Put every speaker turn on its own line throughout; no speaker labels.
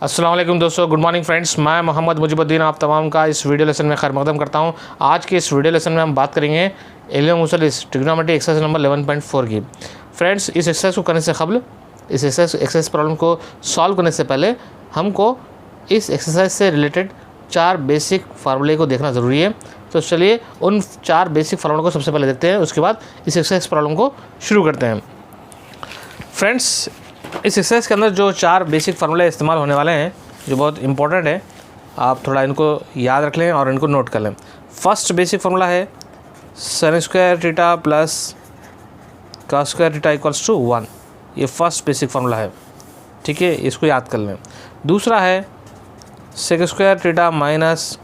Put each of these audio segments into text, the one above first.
अस्सलाम वालेकुम दोस्तों, गुड मॉर्निंग फ्रेंड्स। मैं मोहम्मद मुजीबुद्दीन आप तमाम का इस वीडियो लेसन में खैर मकदम करता हूं। आज के इस वीडियो लेसन में हम बात करेंगे एलियम मुसलिस ट्रिग्नोमेट्री एक्सरसाइज नंबर 11.4 की। फ्रेंड्स, इस एक्सरसाइज को करने से कबल, इस एक्सरसाइज प्रॉब्लम को सॉल्व करने से पहले हमको इस एक्सरसाइज से रिलेटेड 4 बेसिक फार्मूले को देखना ज़रूरी है। तो चलिए उन 4 बेसिक फार्मूलों को सबसे पहले देखते हैं, उसके बाद इस एक्सरसाइज प्रॉब्लम को शुरू करते हैं। फ्रेंड्स, इस एक्सरसाइज के अंदर जो 4 बेसिक फार्मूले इस्तेमाल होने वाले हैं, जो बहुत इंपॉर्टेंट है, आप थोड़ा इनको याद रख लें और इनको नोट कर लें। फर्स्ट बेसिक फार्मूला है sin square theta plus cos square theta equals to 1। ये फर्स्ट बेसिक फार्मूला है, ठीक है, इसको याद कर लें। दूसरा है sec square theta minus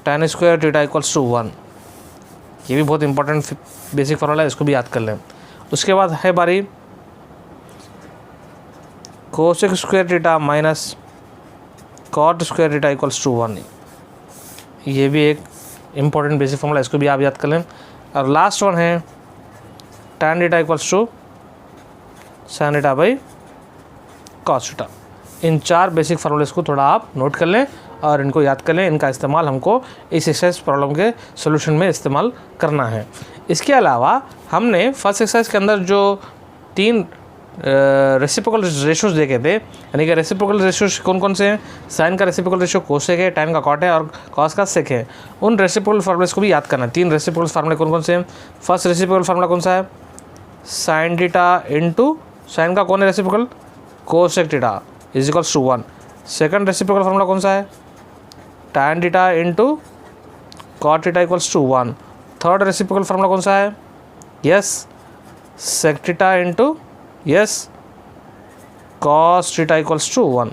tan square theta equals to 1। ये भी बहुत इंपॉर्टेंट बेसिक फार्मूला है, इसको भी याद कर लें। उसके बाद है बारी cosec square theta minus cot square theta equals to 1। ये भी एक इम्पॉर्टेंट बेसिक फार्मूला, इसको भी आप याद कर लें। और लास्ट वन है tan theta equals to sin theta by cos theta. इन 4 बेसिक फार्मूलेस को थोड़ा आप नोट कर लें और इनको याद कर लें। इनका इस्तेमाल हमको इस एक्सरसाइज प्रॉब्लम के सोल्यूशन में इस्तेमाल करना है। इसके अलावा हमने फर्स्ट एक्सरसाइज के अंदर जो 3 रेसिप्रोकल रेशोज देखे थे, यानी कि रेसिप्रोकल रेशोज कौन कौन से हैं? साइन का रेसिप्रोकल रेशो कोसेक है, टैन का कॉट है और कॉस का सेक है। उन रेसिप्रोकल फार्मूलेस को भी याद करना है। 3 रेसिप्रोकल फार्मूले कौन कौन से हैं? फर्स्ट रेसिप्रोकल फार्मूला कौन सा है? साइन थीटा इंटू साइन का कौन है reciprocal? Cosec theta is equals to 1। Second reciprocal formula कौन सा है? Tan theta into cot theta equals to 1। Third reciprocal formula कौन सा है? Yes, sec theta into yes cos theta equals to 1।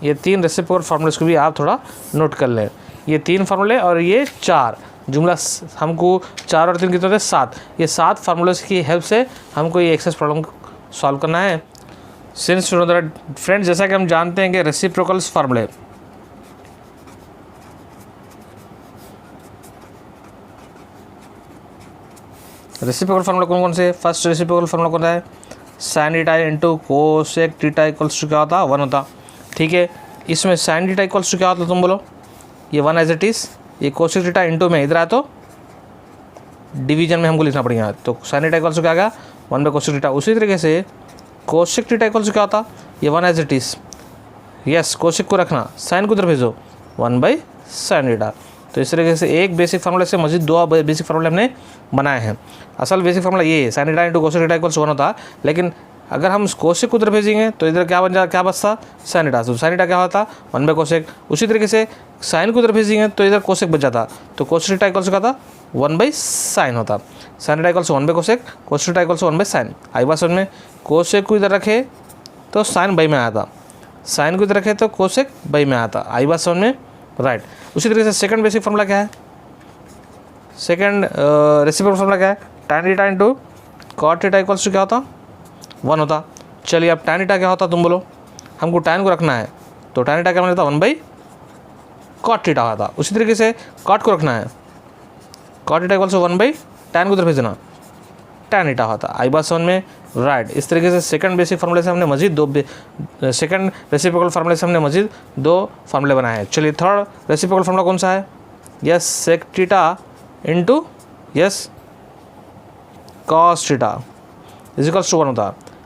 ये 3 रेसिप्रोकल फार्मूलेस को भी आप थोड़ा नोट कर लें। ये 3 फार्मूले और ये 4 जुमला, हमको 4 और 3 कितने होते हैं? 7। ये 7 फार्मूलेस की हेल्प से हमको ये एक्सरसाइज प्रॉब्लम सॉल्व करना है। सिंस फ्रेंड्स, जैसा कि हम जानते हैं कि रेसिप्रोकल्स फार्मूले कौन कौन से? फर्स्ट रेसिप्रोकल फार्मूला कौन सा है? Sine theta into cosec theta equals to क्या होता? 1 होता, ठीक है। इसमें साइन थीटा इक्वल्स टू क्या होता? तुम बोलो। ये 1 एज इट इज़। ये कोसेक थीटा इंटू में इधर आया तो डिवीजन में हमको लिखना पड़ेगा, तो साइन थीटा इक्वल्स टू क्या आ गया? 1 बाई कोसेक थीटा। उसी तरीके से कोसेक थीटा इक्वल्स टू क्या होता? ये 1 as it is. Yes, cosec को रखना, साइन को उधर भेजो, 1 बाई साइन थीटा। तो इस तरीके से एक बेसिक फार्मूले से मजीद 2 बेसिक फार्मूले हमने बनाए हैं। असल बेसिक फार्मूला ये है, sine theta into cosec theta equals 1 होता, लेकिन अगर हम कोसेक को उधर भेजेंगे तो इधर क्या बन जाता? क्या बचता? Sine theta. तो साइन थीटा क्या होता? 1 बाई कोसेक। उसी तरीके से साइन को उधर भेजेंगे तो इधर कोसेक बच जाता, तो कोसेक थीटा इक्वल्स क्या था? 1 बाई साइन होता। Sine theta equals 1 by cosec, cosec theta equals 1 by sine. आई बात समझ में? कोसेक को इधर रखे तो साइन बाई में आया था, साइन को इधर रखे तो कोसेक बाई में आता। आई बात समझ में? राइट। उसी तरीके से सेकंड बेसिक फार्मूला क्या है? सेकंड रेसिप्रोकल फार्मूला क्या है? tan theta into cot theta equals to क्या होता? 1 होता। चलिए अब tan थीटा क्या होता? तुम बोलो। हमको tan को रखना है, तो tan थीटा क्या बन जाता? 1 बाई कॉट थीटा होता। उसी तरीके से कॉट को रखना है, cot theta equals to 1 by tan को उधर भेजना, tan थीटा होता। आई बात समझ में? राइट। इस तरीके से सेकंड बेसिक फार्मूले से हमने मजीद 2 सेकंड रेसिप्रोकल फार्मूले से हमने मजीद 2 फार्मूले बनाए हैं। चलिए थर्ड रेसिप्रोकल फार्मूला कौन सा है? Yes, sec theta into yes cos theta is equals to 1 होता।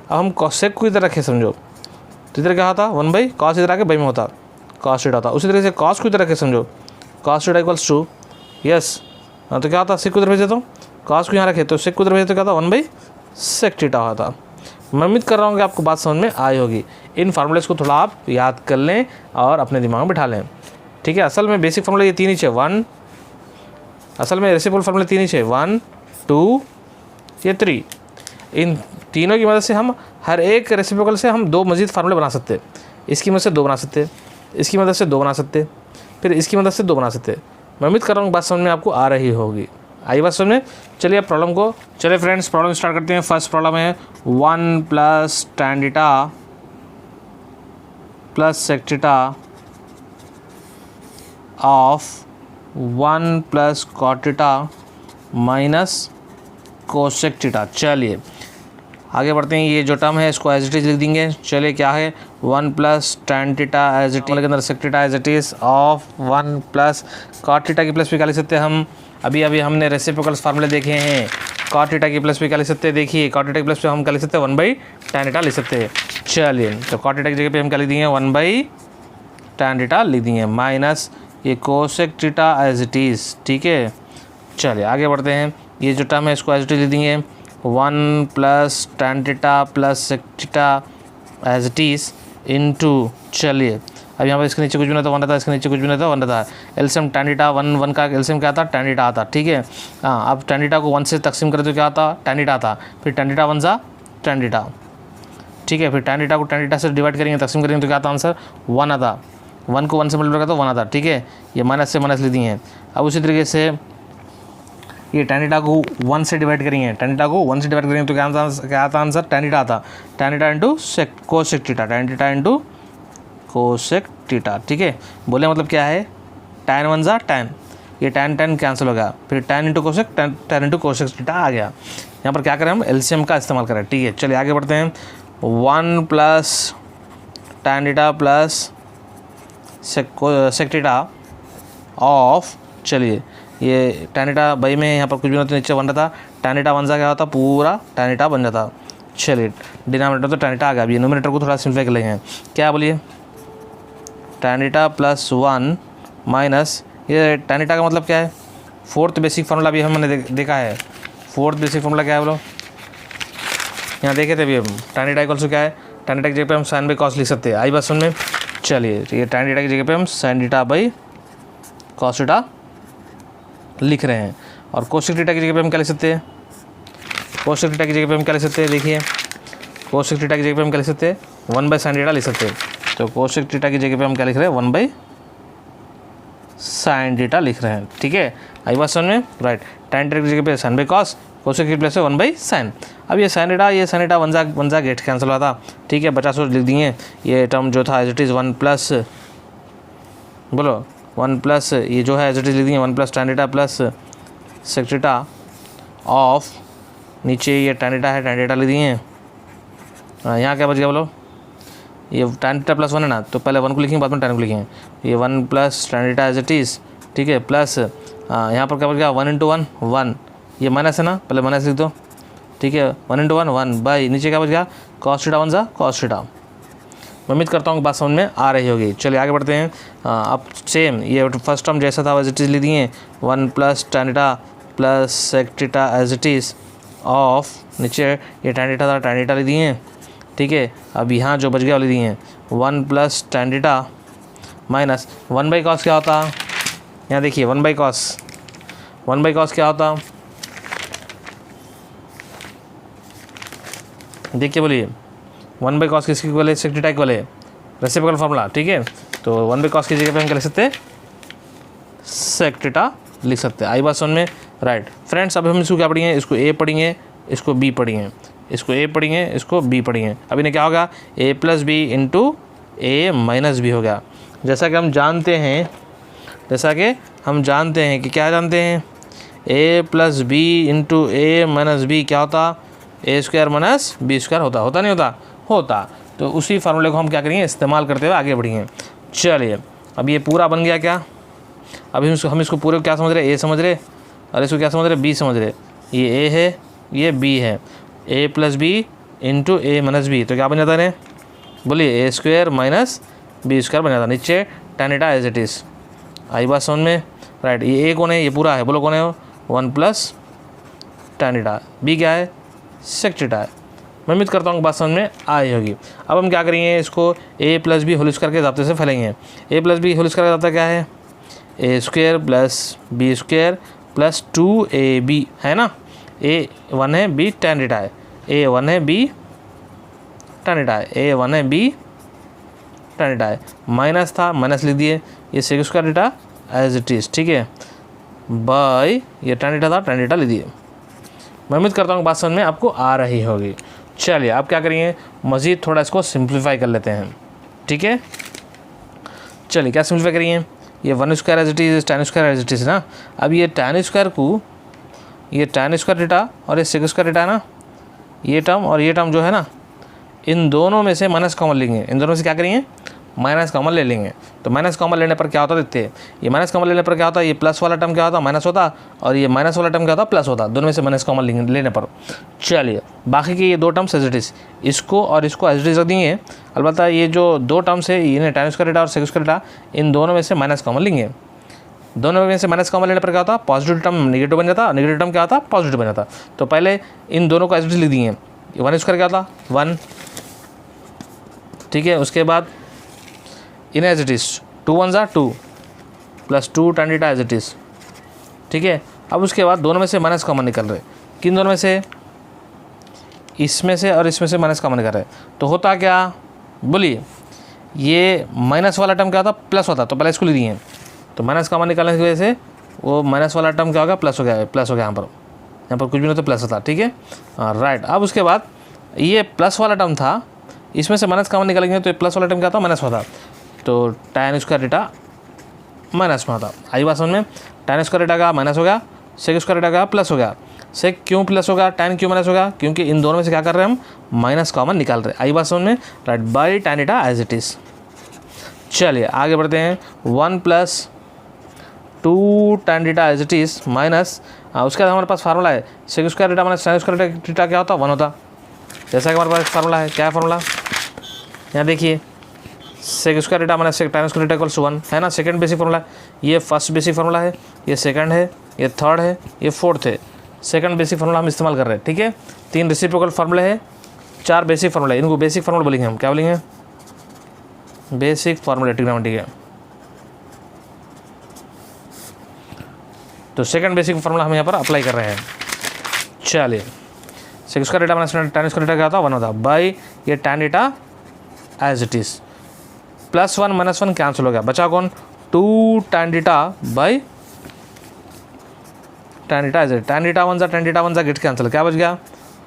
अब हम सेक को इधर रखें, समझो, तो इधर क्या होता? 1 बाई कॉस, इधर आके बाई में होता, कॉस थीटा होता। उसी तरीके से कॉस को इधर रखें, समझो, cos theta equals to yes, तो क्या होता? सेक को इधर भेजे तो कॉस को यहाँ रखे तो सेक को इधर भेजे तो क्या होता? 1 बाई सेक थीटा होता। मैं उम्मीद कर रहा हूँ कि आपको बात समझ में आई होगी। इन फार्मूलेस को थोड़ा आप याद कर लें और अपने दिमाग में बिठा लें, ठीक है। असल में बेसिक फार्मूला ये 3 ही है, 1, असल में रेसिप्रोकल फार्मूला 3 ही है, 1, 2, ये 3। इन तीनों की मदद से हम हर एक रेसिप्रोकल से हम 2 मजीद फार्मूले बना सकते हैं। इसकी मदद से 2 बना सकते, इसकी मदद से 2 बना सकते, फिर इसकी मदद से 2 बना सकते। मैं उम्मीद कर रहा हूँ बात समझ में आपको आ रही होगी। आई बात समझ में? चलिए अब प्रॉब्लम को, चलिए फ्रेंड्स प्रॉब्लम स्टार्ट करते हैं। फर्स्ट प्रॉब्लम है 1 plus tan theta plus sec theta of 1 plus cot theta minus cosec theta. चलिए आगे बढ़ते हैं, ये जो टर्म है इसको एज इट इज़ लिख देंगे। चलिए क्या है 1 plus tan theta as it is के अंदर sec theta as it is of 1 plus cot theta की प्लस भी क्या लिख सकते हैं हम, अभी हमने रेसिप्रोकल्स फार्मूले देखे हैं। cot थीटा की प्लस भी क्या लिख सकते हैं, देखिए cot थीटा की प्लस पे हम क्या लिख सकते हैं 1/tan थीटा लिख सकते हैं। चलिए तो cot थीटा की जगह पे हम क्या लिख देंगे 1/tan थीटा लिख देंगे माइनस ये cosec theta as it is, ठीक है। चलिए आगे बढ़ते हैं, ये जो टर्म है इसको एज इट इज़ लिख देंगे 1 plus tan theta plus sec theta as it is into, चलिए अब यहाँ पर इसके नीचे कुछ भी नहीं था 1 था, इसके नीचे कुछ भी नहीं था 1 था। एलसीएम tan थीटा 1 का एलसीएम क्या था tan थीटा आता, ठीक है। हाँ अब tan थीटा को 1 से तकसीम करें तो क्या आता tan थीटा आता, फिर tan थीटा 1 सा tan थीटा, ठीक है। फिर tan थीटा को tan थीटा से डिवाइड करेंगे तकसीम करेंगे तो क्या आता आंसर 1 आता, 1 को 1 से मल्टीप्लाई करता तो 1 आता, ठीक है। ये माइनस से माइनस ले दिए हैं। अब उसी तरीके से ये tan थीटा को 1 से डिवाइड करेंगे, tan थीटा को 1 से डिवाइड करेंगे तो क्या आता आंसर tan थीटा आता, tan theta into cosec theta, tan theta into cosec theta, ठीक है। बोले मतलब क्या है tan 1 सा tan, ये tan कैंसिल हो गया, फिर tan into cosec tan into cosec theta आ गया। यहाँ पर क्या करें हम एलसीएम का इस्तेमाल करें, ठीक है। चलिए आगे बढ़ते हैं, 1 plus tan theta plus sec theta of, चलिए ये tan थीटा बाई में यहाँ पर कुछ भी नहीं, नीचे 1 था, tan थीटा 1 सा क्या होता पूरा tan थीटा बन जाता। चलिए डिनोमिनेटर तो tan थीटा आ गया, अब ये नोमिनेटर को थोड़ा सिंप्लीफाई कर लेंगे। क्या बोलिए tan थीटा प्लस 1 माइनस ये tan थीटा का मतलब क्या है, फोर्थ बेसिक फार्मूला भी हमने देखा है। फोर्थ बेसिक फार्मूला क्या है बोलो, यहाँ देखे थे अभी हम tan थीटा इक्वल्स क्या है, tan थीटा की जगह पे हम sin बाई cos लिख सकते हैं, आई बात सुन में। चलिए ये tan थीटा की जगह पे हम sin theta by cos theta लिख रहे हैं, और कोसेक थीटा की जगह पे हम क्या लिख सकते हैं, कोसेक थीटा की जगह पे हम क्या लिख सकते हैं, देखिए कोसेक थीटा की जगह पे हम क्या लिख सकते हैं 1/sin थीटा लिख सकते हैं। तो कोसेक थीटा की जगह पे हम क्या लिख रहे हैं 1/sin थीटा लिख रहे हैं, ठीक है। आई बात समझ में, राइट। tan थीटा की जगह पे sin बाई cos, कोसेक की प्लेस है 1/sin। अब ये sin थीटा 1 जा गेट कैंसिल हुआ था, ठीक है, 50 लिख दिए। ये टर्म जो था एज इट इज़ 1 प्लस बोलो 1 प्लस ये जो है एज इट इज़ लिख दिए 1 plus tan theta plus sec theta of, नीचे ये tan थीटा है tan थीटा लिख दिए। यहाँ क्या बच गया बोलो, ये tan थीटा प्लस 1 है ना, तो पहले 1 को लिखेंगे बाद में tan को लिखेंगे, ये 1 plus tan theta as it is, ठीक है, प्लस यहाँ पर क्या बच गया 1 इंटू 1 1, ये माइनस है ना, पहले माइनस लिख दो, ठीक है। 1 इंटू 1 1 बाई नीचे क्या बच गया cos थीटा 1 सा cos थीटा। मैं उम्मीद करता हूँ बात समझ में आ रही होगी। चलिए आगे बढ़ते हैं। अब सेम ये फर्स्ट टर्म जैसा था एज इट इज़ लिख दिए 1 plus tan theta plus sec theta as it is of, नीचे ये tan थीटा था tan थीटा लिख दिए, ठीक है। अब यहाँ जो बच गया वाले दिए 1 plus tan theta minus 1/cos क्या होता, यहाँ देखिए 1/cos क्या होता, देखिए बोलिए 1/cos किसकी इक्वल है sec थीटा इक्वल है रेसिप्रोकल फार्मूला, ठीक है। तो 1/cos की जगह पे हम क्या लिख सकते हैं sec थीटा लिख सकते हैं। आई बात समझ में, राइट। फ्रेंड्स अब हम इसको क्या पढ़ेंगे, इसको a पढ़ेंगे, इसको b पढ़ेंगे, इसको a पढ़ेंगे, इसको b पढ़ेंगे। अब इन्हें क्या होगा a plus B into a minus B हो गया। जैसा कि हम जानते हैं कि क्या जानते हैं a plus B into a minus B क्या होता a square minus B square होता नहीं होता। तो उसी फार्मूले को हम क्या करेंगे इस्तेमाल करते हुए आगे बढ़ेंगे। चलिए अब ये पूरा बन गया क्या, अभी हम इसको पूरे क्या समझ रहे, a समझ रहे, और इसको क्या समझ रहे b समझ रहे। ये a है ये b है, a plus B into a minus B, तो क्या बन जाता है बोलिए a square minus B square बन जाता, नीचे tan theta as it is. आई बात समझ में, राइट। ये a कौन है, ये पूरा है, बोलो कौन है 1 प्लस tan थीटा, b क्या है sec थीटा है। मैं उम्मीद करता हूँ बात समझ में आई होगी। अब हम क्या करेंगे, इसको a plus B whole square के ज़ाब्ते से फैलेंगे। a plus B whole square का ज़ाब्ता क्या है a square plus B square plus 2ab है ना। a1 है b tan थीटा है, a1 है b tan थीटा है, a1 है b tan थीटा है, माइनस था माइनस लिख दिए, ये sec square theta as it is, ठीक है, बाय ये tan थीटा था tan थीटा लिख दिए। मैं उम्मीद करता हूँ बात समझ में आपको आ रही होगी। चलिए आप क्या करेंगे मज़ीद थोड़ा इसको सिंप्लीफाई कर लेते हैं, ठीक है। चलिए क्या सिंप्लीफाई करिए, ये 1 square as it is tan square as it is ना। अब ये tan स्क्वायर को ये tan स्क्वायर थीटा और ये sec स्क्वायर थीटा ना, ये टर्म और ये टर्म जो है ना, इन दोनों में से माइनस कॉमन लेंगे। इन दोनों में से क्या करेंगे, माइनस कॉमन ले लेंगे। तो माइनस कॉमन लेने पर क्या होता देखते हैं, ये माइनस कॉमन लेने पर क्या होता है, ये प्लस वाला टर्म क्या होता माइनस होता, और ये माइनस वाला टर्म क्या होता प्लस होता, दोनों में से माइनस कॉमन लेने पर। चलिए बाकी के ये दो टर्म्स एज इट इज़, इसको और इसको एज इट इज़ रख देंगे। अलबत्ता ये जो दो टर्म्स है, इन्हें tan स्क्वायर थीटा और sec स्क्वायर थीटा, इन दोनों में से माइनस कॉमन लेंगे। दोनों में से माइनस कॉमन लेने पर क्या होता, पॉजिटिव टर्म नेगेटिव बन जाता, नेगेटिव टर्म क्या होता पॉजिटिव बन जाता। तो पहले इन दोनों को एज इट इज़ लिख दिए, 1 स्क्वायर क्या होता 1, ठीक है। उसके बाद इन एज इट इज़ 2 1 ज़ा 2 plus 2 tan theta as it is, ठीक है। अब उसके बाद दोनों में से माइनस कॉमन निकल रहे, किन दोनों में से, इसमें से और इसमें से माइनस कॉमन निकल रहे। तो होता क्या बोलिए, ये माइनस वाला टर्म क्या होता प्लस होता, तो पहले इसको लिख दिए। तो माइनस कॉमन निकालने की वजह से वो माइनस वाला टर्म क्या होगा प्लस हो गया, प्लस हो गया। यहाँ पर कुछ भी नहीं तो प्लस होता, ठीक है राइट। अब उसके बाद ये प्लस वाला टर्म था, इसमें से माइनस कॉमन निकालेंगे तो ये प्लस वाला टर्म क्या था माइनस होता, तो tan स्क्वायर थीटा माइनस में होता। आई बात समझ में, tan स्क्वायर थीटा का माइनस हो गया, sec स्क्वायर थीटा का प्लस हो गया। sec क्यों प्लस होगा, tan क्यों माइनस होगा, क्योंकि इन दोनों में से क्या कर रहे हैं हम माइनस कॉमन निकाल रहे हैं। आई बात समझ में, right, by tan theta as it is. चलिए आगे बढ़ते हैं, 1 + 2 tan theta as it is minus, उसके बाद हमारे पास फार्मूला है sec square theta minus tan square theta क्या होता 1 होता। जैसा कि हमारे पास फार्मूला है, क्या है फार्मूला, यहाँ देखिए sec square theta minus tan square theta equals 1 है ना, सेकंड बेसिक फार्मूला। ये फर्स्ट बेसिक फार्मूला है, ये सेकंड है, ये थर्ड है, ये फोर्थ है। सेकंड बेसिक फार्मूला हम इस्तेमाल कर रहे हैं, ठीक है। 3 रेसिप्रोकल फार्मूले है, 4 बेसिक फार्मूला, इनको बेसिक फार्मूला बोलेंगे हम, क्या बोलेंगे, बेसिक फार्मूला ट्रिग्नोमेट्री है। तो सेकंड बेसिक फार्मूला हम यहाँ पर अप्लाई कर रहे हैं। चलिए sec square theta minus tan square theta क्या होता 1 होता, बाई ये tan theta as it is, +1 -1 cancel हो गया, बचा कौन 2 tan theta by tan theta as it, tan theta 1 ज़ा tan थीटा 1 ज़ा गेट कैंसिल, क्या बच गया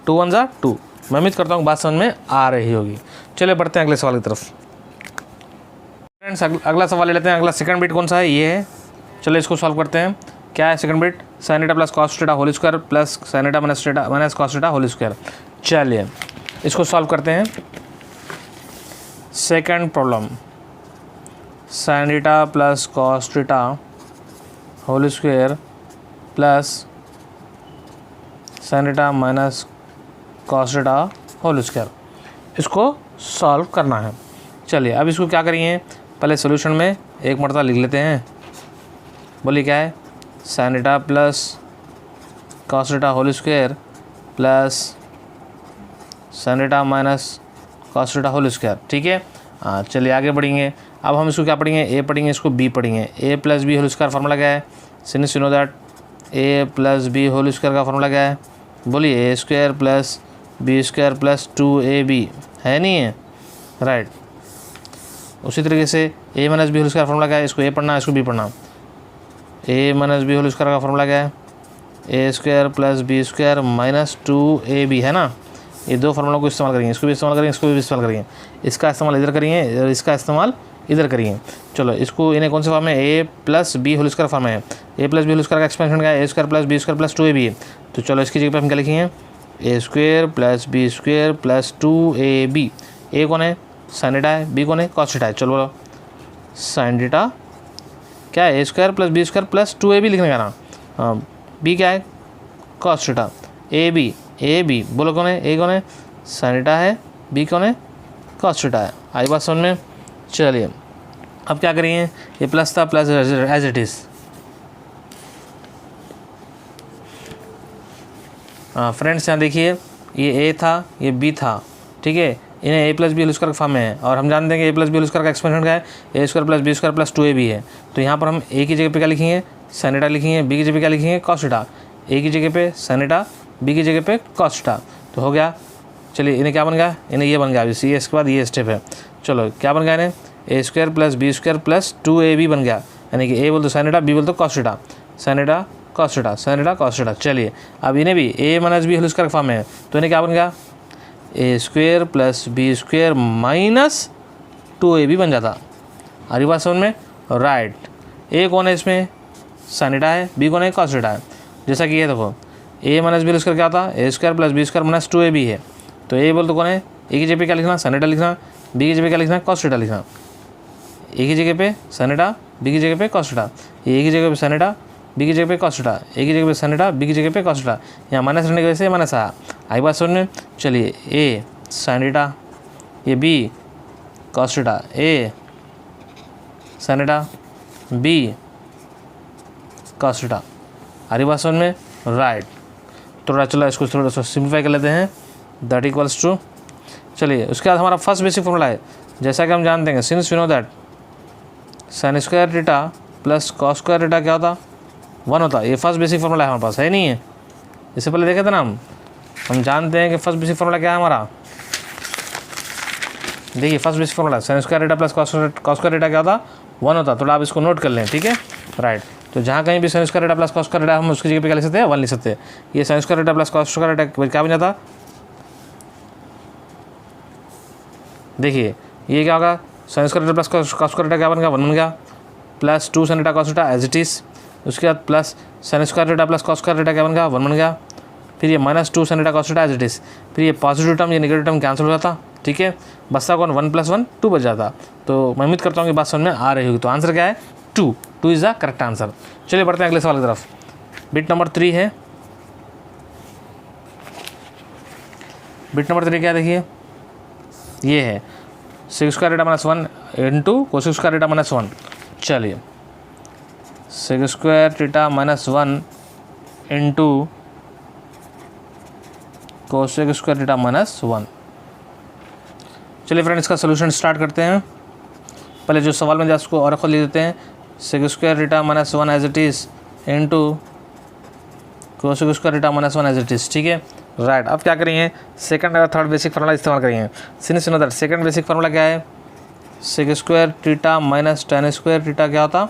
2 1 ज़ा 2। मैं उम्मीद करता हूँ बात समझ में आ रही होगी। चलिए बढ़ते हैं अगले सवाल की तरफ। फ्रेंड्स अगला सवाल ले लेते हैं। अगला सेकंड बिट कौन सा है, ये है। चलिए इसको सॉल्व करते हैं। क्या है second bit, sin theta plus cos theta whole square plus sin theta minus cos theta whole square. चलिए इसको सॉल्व करते हैं। Second problem, sin theta plus cos theta whole square plus sin theta minus cos theta whole square, इसको solve करना है। चलिए अब इसको क्या करेंगे, पहले सॉल्यूशन में एक मरतबा लिख लेते हैं। बोलिए क्या है, sin theta plus cos theta whole square plus sin theta minus cos theta whole square, ठीक है। चलिए आगे बढ़ेंगे। अब हम इसको क्या पढ़ेंगे, ए पढ़ेंगे, इसको बी पढ़ेंगे। a plus B whole square formula क्या है, since you know that a plus B whole square का फार्मूला क्या है, बोलिए a square plus B square plus 2ab है, नहीं है, राइट। उसी तरीके से a minus B whole square formula क्या है, इसको a पढ़ना है, इसको b पढ़ना। a minus B whole square का फार्मूला क्या है, a square plus B square minus 2ab है ना। ये दो फार्मूलों को इस्तेमाल करेंगे, इसको भी इस्तेमाल करेंगे, इसको भी इस्तेमाल करेंगे। इसका इस्तेमाल इधर करेंगे और इसका इस्तेमाल इधर करेंगे। चलो इसको इन्हें कौन से फॉर्म में, a plus B whole square form में है। a plus B whole square का एक्सपेंशन क्या है, a square plus B square plus 2ab है। तो चलो इसकी जगह पर हम क्या लिखेंगे, a square plus B square plus 2ab। a कौन है, sin थीटा है, b कौन है, cos थीटा है। चलो बोलो sin थीटा क्या है, a square plus B square plus 2ab लिखने का ना, b क्या है cos थीटा, ab बोलो कौन है, a कौन है sin थीटा है, b कौन है cos थीटा है। आई बात समझ में। चलिए अब क्या करेंगे, ये प्लस था plus as it is. Friends यहाँ देखिए, ये a था, ये b था, ठीक है। इन्हें a plus B whole square के फॉर्म में है और हम जानते हैं कि a plus B whole square का एक्सपेंशन क्या है, a square plus B square plus 2ab है। तो यहाँ पर हम a की जगह पे क्या लिखेंगे, sin थीटा लिखेंगे, b की जगह पे क्या लिखेंगे cos थीटा, a की जगह पे sin थीटा, b की जगह पे cos थीटा। तो हो गया। चलिए इन्हें क्या बन गया, इन्हें ये बन गया। इसी इसके बाद ये स्टेप है। चलो क्या बन गया, इन्हें a square plus B square plus 2ab बन गया, यानी कि a बोल तो sin थीटा, b बोल तो cos theta, sin theta cos theta, sin theta cos theta. चलिए अब इन्हें भी a minus B whole square form में है, तो इन्हें क्या बन गया, a square plus B square minus 2ab बन जाता। आ रही बात समझ में, राइट। a कौन है इसमें, sin थीटा है, b कौन है cos थीटा है। जैसा कि ये देखो ए माइनस बी स्क्वायर क्या था, A square plus B square minus 2ab है। तो ए बोल तो कौन है, ए की जगह पे क्या लिखना, साइन थीटा लिखना, बी की जगह पे क्या लिखना, कॉस थीटा लिखना। ए की जगह पे साइन थीटा, बी की जगह पे कॉस थीटा, ए की जगह पे साइन थीटा, बी की जगह पे कॉस थीटा, ए की जगह पे साइन थीटा, बी की जगह पे कॉस थीटा। यहाँ माइनस रहने की वजह से माइनस आया। आई बात समझ में। चलिए ए साइन थीटा, ये B cos theta, A sine theta, B cos theta. आ रही बात समझ में, राइट। थोड़ा चलो इसको थोड़ा सा सिंप्लीफाई कर लेते हैं, दैट इक्वल्स टू, चलिए उसके बाद हमारा फर्स्ट बेसिक फॉर्मूला है, जैसा कि हम जानते हैं since we know that sine square theta plus cos square theta क्या होता, 1 होता। ये फर्स्ट बेसिक फॉर्मूला है हमारे पास, है नहीं है, इससे पहले देखे थे ना हम जानते हैं कि फर्स्ट बेसिक फॉर्मूला क्या है हमारा। देखिए first basic formula sine square theta plus cos square theta क्या होता, 1 होता। थोड़ा आप इसको नोट कर लें, ठीक है, राइट। तो जहाँ कहीं भी sign square theta plus cos square theta हम उसकी जगह पे क्या लिख सकते हैं, 1 लिख सकते हैं। ये sine square theta plus cos square theta क्या बन जाता, देखिए ये क्या होगा, sine square theta plus cos square theta क्या बन गया, 1 बन गया, plus 2 sine theta cos theta as it is. उसके बाद plus sine square theta plus cos square theta क्या बन गया, 1 बन गया। फिर ये minus 2 sine theta cos theta as it is. फिर ये पॉजिटिव टर्म, ये नेगेटिव टर्म कैंसिल हो जाता, ठीक है, बचता कौन, 1 + 1 2 बच जाता। तो मैं उम्मीद करता हूँ कि बात समझ में आ रही होगी। तो आंसर क्या है, 2 इज़ द करेक्ट आंसर। चलिए बढ़ते हैं अगले सवाल की तरफ। बिट नंबर 3 है, बिट नंबर 3 क्या देखिए, ये है sec square theta minus 1 into cosec square theta minus 1। चलिए sec square theta minus 1 into cosec square theta minus 1। चलिए फ्रेंड्स इसका सोल्यूशन स्टार्ट करते हैं। पहले जो सवाल में उसको और खोल लेते हैं, sec square theta minus 1 as it is into cosec square theta minus 1 as it is, ठीक है, राइट। अब क्या करेंगे, सेकंड और थर्ड बेसिक फार्मूला इस्तेमाल करेंगे। Since that second basic formula क्या है, sec square theta minus tan square theta क्या होता,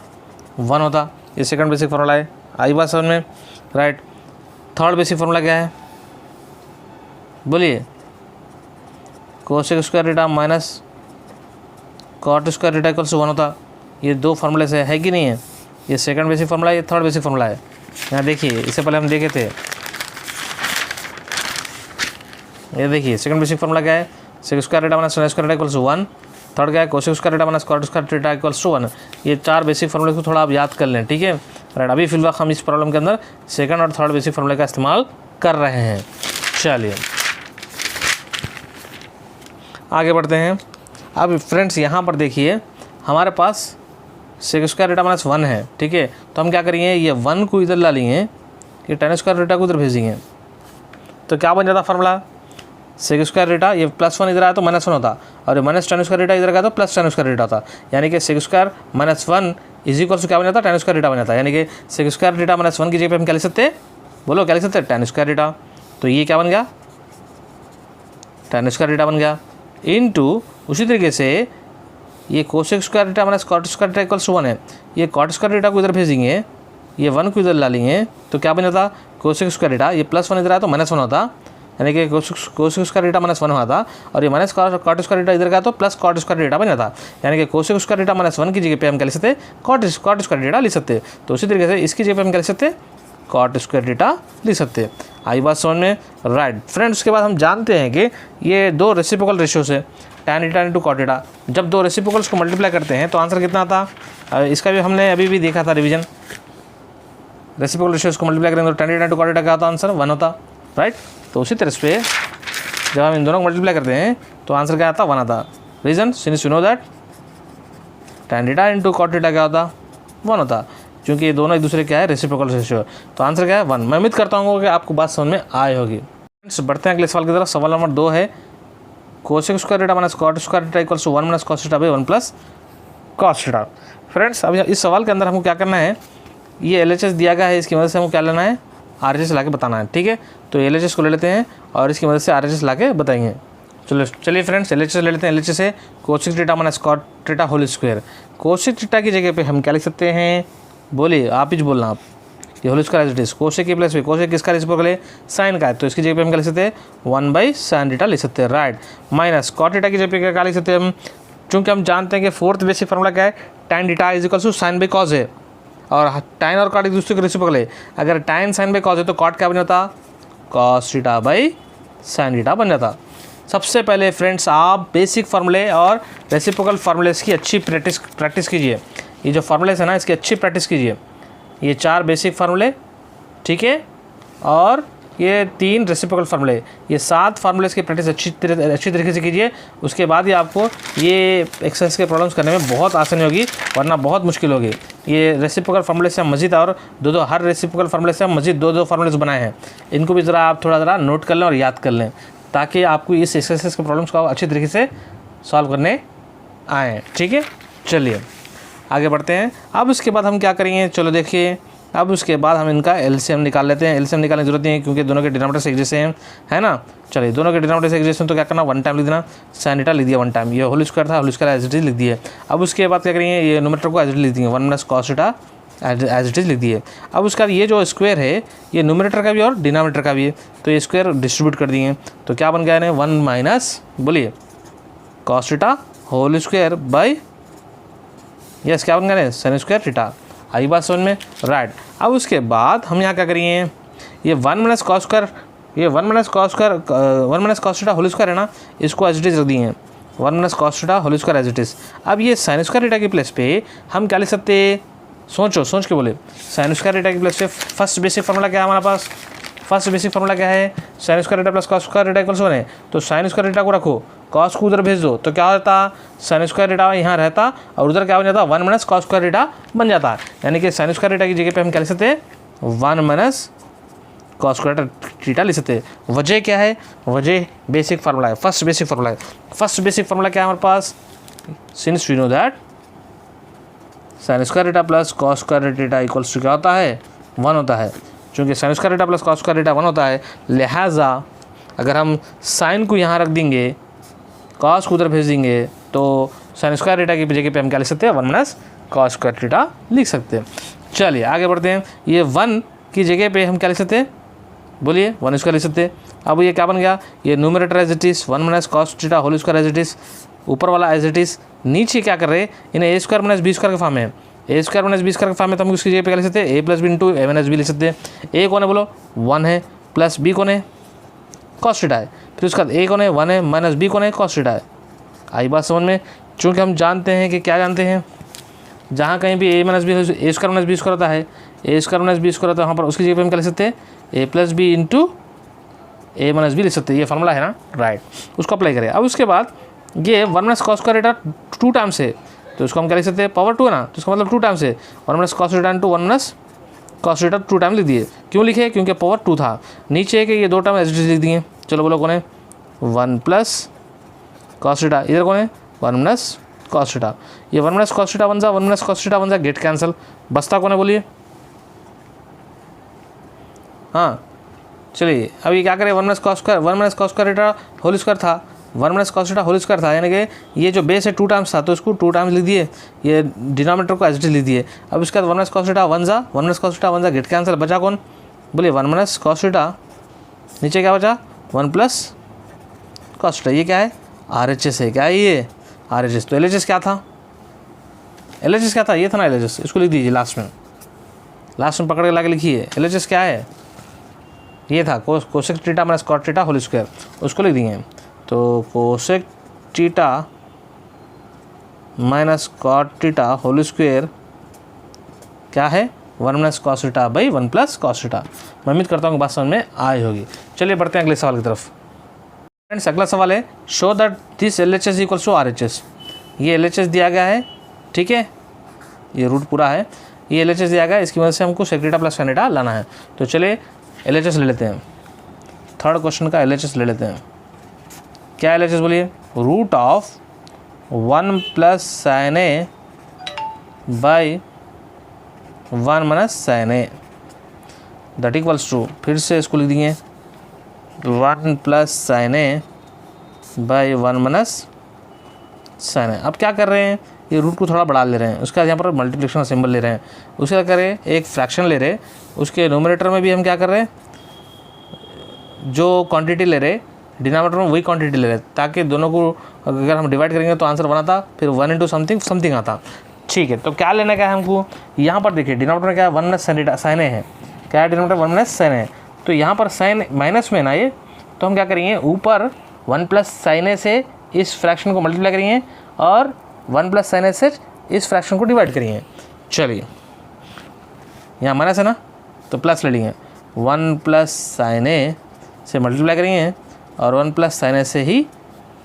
1 होता। ये सेकंड बेसिक फार्मूला है, आई बात समझ में, राइट। थर्ड बेसिक फार्मूला क्या है, बोलिए, cosec square theta minus cot square theta equals to 1 होता। ये दो फार्मूले से है कि नहीं है, ये सेकंड बेसिक फार्मूला है, ये थर्ड बेसिक फार्मूला है। यहाँ देखिए इससे पहले हम देखे थे, ये देखिए सेकंड बेसिक फार्मूला क्या है, sec square theta minus tan square theta equals to 1। Third क्या है, cosec square theta minus cot square theta equals to 1। ये चार बेसिक फार्मूले को थोड़ा आप याद कर लें, ठीक है, राइट। अभी फिलहाल हम इस प्रॉब्लम के अंदर सेकंड और थर्ड बेसिक फार्मूले का इस्तेमाल कर रहे हैं। चलिए आगे बढ़ते हैं। अब फ्रेंड्स यहाँ पर देखिए हमारे पास सेक स्क्वायर थीटा माइनस 1 है, ठीक है, तो हम क्या करेंगे, ये 1 को इधर ला लेंगे, ये tan स्क्वायर थीटा को इधर भेजेंगे, तो क्या बन जाता फार्मूला, सेक स्क्वायर थीटा, ये +1 इधर आया तो -1 होता, और माइनस tan स्क्वायर थीटा इधर गया तो प्लस tan स्क्वायर थीटा होता। यानी कि sec square minus 1 is equal to क्या बन जाता, tan स्क्वायर थीटा बन जाता। यानी कि सेक स्क्वायर थीटा माइनस 1 की जगह पे हम क्या लिख सकते हैं, बोलो क्या लिख सकते हैं, tan स्क्वायर थीटा। तो ये क्या बन गया, tan स्क्वायर थीटा बन गया, इनटू उसी तरीके से ये cosec square theta minus cot square theta equals to 1 है, ये कॉट स्क्वायर थीटा को इधर भेजेंगे, ये 1 को इधर ला लेंगे, तो क्या बन जाता, कोसेक स्क्वायर थीटा, ये +1 इधर आया तो -1 होता, यानी कि कोसेक स्क्वायर थीटा माइनस 1 हुआ था, और ये माइनस कॉट स्क्वायर थीटा इधर गया तो प्लस कॉट स्क्वायर थीटा बन जाता। यानी कि कोसेक स्क्वायर थीटा माइनस 1 की जगह पे हम क्या लिख सकते हैं, कॉट स्क्वायर थीटा लिख सकते। तो उसी तरीके से इसकी जगह पे हम क्या लिख सकते हैं, कॉट स्क्वायर थीटा लिख सकते। आई बात समझ में, राइट। फ्रेंड्स उसके बाद हम जानते हैं कि ये दो रेसिप्रोकल रेशियोज है, tan theta into cot theta, जब दो रेसिप्रोकल्स को मल्टीप्लाई करते हैं तो आंसर कितना आता, इसका भी हमने अभी भी देखा था रिवीजन। रेसिप्रोकल रेशियोज को मल्टीप्लाई करेंगे तो tan theta into cot theta क्या होता, आंसर 1 होता, राइट। तो उसी तरह से जब हम इन दोनों को मल्टीप्लाई करते हैं तो आंसर क्या आता, 1 आता। Reason, since you know that tan theta into cot theta क्या होता, 1 होता, क्योंकि ये दोनों एक दूसरे क्या है, रेसिप्रोकल रेशियो। तो आंसर क्या है, 1। मैं उम्मीद करता हूँ कि आपको बात समझ में आई होगी। बढ़ते हैं अगले सवाल की तरफ। सवाल नंबर 2 है, cosec square theta minus cot square theta equals to 1 minus cos theta by 1 plus cos theta. Friends अब इस सवाल के अंदर हमको क्या करना है, ये LHS दिया गया है, इसकी मदद से हमको क्या लेना है, RHS ला के बताना है, ठीक है। तो LHS को ले लेते हैं और इसकी मदद से RHS ला के बताएंगे। चलिए फ्रेंड्स LHS ले लेते हैं। LHS है cosec theta minus cot theta whole square. Cosec theta की जगह पे हम क्या लिख सकते हैं, बोलिए, आप ही बोलना आप, ये whole square as it is, cosec के प्लस में कोसेक किसका रेसिप्रोकल है, साइन का है, तो इसकी जगह पे हम क्या लिख सकते हैं, 1/sin थीटा लिख सकते हैं, राइट। माइनस कॉट थीटा की जगह पे क्या लिख सकते हैं हम, चूँकि हम जानते हैं कि फोर्थ बेसिक फार्मूला क्या है, tan theta is equal to sine by cos है, और टाइन और कॉट एक दूसरे के रेसिप्रोकल है। अगर टाइन साइन बाई कॉस है तो कॉट क्या बन जाता, cos theta by sine theta बन जाता। सबसे पहले फ्रेंड्स आप बेसिक फार्मूले और रेसिप्रोकल फार्मूलेस की अच्छी प्रैक्टिस कीजिए। ये जो फार्मूलेस है ना, इसकी अच्छी प्रैक्टिस कीजिए। ये 4 बेसिक फार्मूले, ठीक है, और ये 3 रेसिप्रोकल फार्मूले, ये 7 फार्मूलेस की प्रैक्टिस अच्छी तरीके से कीजिए। उसके बाद ही आपको ये एक्सरसाइज के प्रॉब्लम्स करने में बहुत आसानी होगी, वरना बहुत मुश्किल होगी। ये रेसिप्रोकल फार्मूले से हम मजीद और दो हर रेसिप्रोकल फार्मूले से हम मजीद 2 फार्मूलेस बनाए हैं। इनको भी ज़रा आप थोड़ा ज़रा नोट कर लें और याद कर लें, ताकि आपको इस एक्सरसाइज के प्रॉब्लम्स को अच्छी तरीके से सॉल्व करने आएँ, ठीक है। चलिए आगे बढ़ते हैं। अब उसके बाद हम क्या करेंगे, चलो देखिए, अब उसके बाद हम इनका एलसीएम निकाल लेते हैं। एलसीएम निकालने की जरूरत नहीं है क्योंकि दोनों के डिनोमिनेटर एक जैसे हैं, है ना। चलिए दोनों के डिनोमिनेटर एक जैसे हैं तो क्या करना, 1 टाइम लिख देना, साइन थीटा लिख दिया 1 टाइम, ये होल स्क्वायर था, whole square as it is लिख दिए। अब उसके बाद क्या करेंगे, ये न्यूमरेटर को एज इट इज लिख देंगे, 1 minus cos theta as it is लिख दिए। अब उसके बाद ये जो स्क्वायर है ये न्यूमरेटर का भी और डिनोमिनेटर का भी है, तो ये स्क्वायर डिस्ट्रीब्यूट कर दिए। तो क्या बन गया है, 1 माइनस बोलिए cos theta whole square by, yes क्या बन गया, साइन स्क्वायर थीटा। आई बात समझ में, राइट। अब उसके बाद हम यहाँ क्या करेंगे, ये 1 माइनस कॉस स्क्वायर, ये 1 minus cos theta whole square है ना, इसको एज इट इज रख दिए, 1 minus cos theta whole square as it is. अब ये साइन स्क्वायर थीटा की प्लेस पे हम क्या लिख सकते हैं, सोच के बोले, साइन स्क्वायर थीटा की प्लेस पे फर्स्ट बेसिक फार्मूला क्या है हमारे पास, फर्स्ट बेसिक फार्मूला क्या है, sine square theta plus cos square theta equals 1 है। तो साइन स्क्वायर थीटा को रखो, कॉस को उधर भेज दो, तो क्या होता, साइन स्क्वायर थीटा यहाँ रहता और उधर क्या बन जाता, 1 माइनस कॉस स्क्वायर थीटा बन जाता। यानी कि साइन स्क्वायर थीटा की जगह पे हम क्या लिख सकते हैं, 1 माइनस कॉस स्क्वायर थीटा लिख सकते हैं। वजह क्या है, वजह बेसिक फार्मूला है, फर्स्ट बेसिक फार्मूला है। फर्स्ट बेसिक फार्मूला क्या है हमारे पास, since we know that sine square theta plus cos square theta equals to क्या होता है, 1 होता है। चूँकि sine square theta plus cos square theta 1 होता है, लिहाजा अगर हम साइन को यहाँ रख देंगे, कॉस को उधर भेज देंगे, तो साइन स्क्वायर थीटा की जगह पे हम क्या लिख सकते हैं, 1 माइनस कॉस स्क्वायर थीटा लिख सकते हैं। चलिए आगे बढ़ते हैं। ये 1 की जगह पे हम क्या लिख सकते हैं, बोलिए 1 स्क्वायर लिख सकते हैं। अब ये क्या बन गया, ये numerator as it is 1 minus cos theta whole square as it is, ऊपर वाला एज इट इज़, नीचे क्या कर रहे हैं, इन्हें ए स्क्वायर माइनस बी स्क्वायर के फॉर्म में, ए स्क्वायर माइनस बी स्क्वायर के फॉर्म में, तो हम उसकी जगह पे क्या लिख सकते हैं, A plus B into A minus B लिख सकते हैं। ए कौन है बोलो, 1 है, प्लस बी कौन है, कॉस थीटा है, फिर उसके बाद ए कौन है, 1 है, माइनस बी कौन है, कॉस थीटा है। आई बात समझ में। चूँकि हम जानते हैं कि क्या जानते हैं, जहाँ कहीं भी ए माइनस बी, ए स्क्वायर माइनस बी स्क्वायर होता है, A square minus B square होता है, वहाँ पर उसकी जगह पे हम क्या लिख सकते हैं, A plus B into A minus B लिख सकते हैं। ये फार्मूला है ना, राइट, उसको अप्लाई करें। अब उसके बाद ये 1 minus cos square theta 2 times है, तो उसको हम क्या लिख सकते हैं, पावर 2 है ना, तो इसका मतलब 2 टाइम्स है, 1 minus cos theta into 1 minus cos theta 2 time लिख दिए। क्यों लिखे, क्योंकि पावर 2 था। नीचे है कि ये 2 टाइम एज इट इज लिख दिए। चलो बोलो कौन है, 1 प्लस कॉस थीटा, इधर कौन है, 1 माइनस कॉस थीटा, ये 1 माइनस कॉस थीटा बन जा, 1 माइनस कॉस थीटा बन जा, गेट कैंसिल, बचता कौन है बोलिए, हाँ चलिए। अब ये क्या करें, 1 minus cos square theta whole square था, 1 minus cos theta whole square था, यानी कि ये जो बेस है 2 टाइम्स था, तो इसको 2 टाइम्स लिख दिए, ये डिनोमिनेटर को एज इट इज लिख दिए। अब इसके बाद 1 माइनस कॉस थीटा 1 जा, 1 माइनस कॉस थीटा 1 जा, गेट कैंसिल, बचा कौन बोलिए, 1 माइनस कॉस थीटा, नीचे क्या बचा, 1 प्लस कॉस थीटा। ये क्या है, RHS है, क्या है ये, RHS। तो LHS क्या था, LHS क्या था, ये था ना LHS, इसको लिख दीजिए लास्ट में पकड़ के ला के लिखिए, LHS क्या है, ये था cosec theta minus cot theta whole square, उसको लिख दिए। तो cosec theta minus cot theta whole square क्या है, 1 minus cos theta by 1 plus cos theta. मैं उम्मीद करता हूँ कि बात समझ में आई होगी। चलिए बढ़ते हैं अगले सवाल की तरफ। फ्रेंड्स अगला सवाल है, show that this LHS equals to RHS। ये LHS दिया गया है, ठीक है, ये रूट पूरा है, ये LHS दिया गया है, इसकी वजह से हमको sec theta plus sine theta लाना है। तो चलिए LHS ले लेते हैं, थर्ड क्वेश्चन का LHS ले लेते हैं। क्या LHS बोलिए, root of 1 plus sine A by 1 minus sine A that equals to, फिर से इसको लिख देंगे 1 plus sine A by 1 minus sine A. अब क्या कर रहे हैं, ये रूट को थोड़ा बढ़ा ले रहे हैं, उसके बाद यहाँ पर मल्टीप्लिकेशन सिंबल ले रहे हैं, उसके क्या करें, एक फ्रैक्शन ले रहे हैं, उसके नोमिनेटर में भी हम क्या कर रहे हैं, जो क्वांटिटी ले रहे डिनोमिनेटर में वही क्वांटिटी ले रहे, ताकि दोनों को अगर हम डिवाइड करेंगे तो आंसर 1 आता, फिर 1 इंटू समथिंग आता। ठीक है, तो क्या लेना क्या है हमको, यहाँ पर देखिए डिनोमिनेटर में क्या है, 1 माइनस साइन ए है, क्या है डिनोमिनेटर 1 माइनस साइन ए, तो यहाँ पर साइन माइनस में ना ये, तो हम क्या करेंगे ऊपर 1 प्लस साइन ए से इस फ्रैक्शन को मल्टीप्लाई करेंगे और 1 प्लस साइन ए से इस फ्रैक्शन को डिवाइड करेंगे। चलिए यहाँ माइनस है ना, तो प्लस ले लेंगे, 1 प्लस साइन ए से मल्टीप्लाई करेंगे और 1 प्लस साइन ए से ही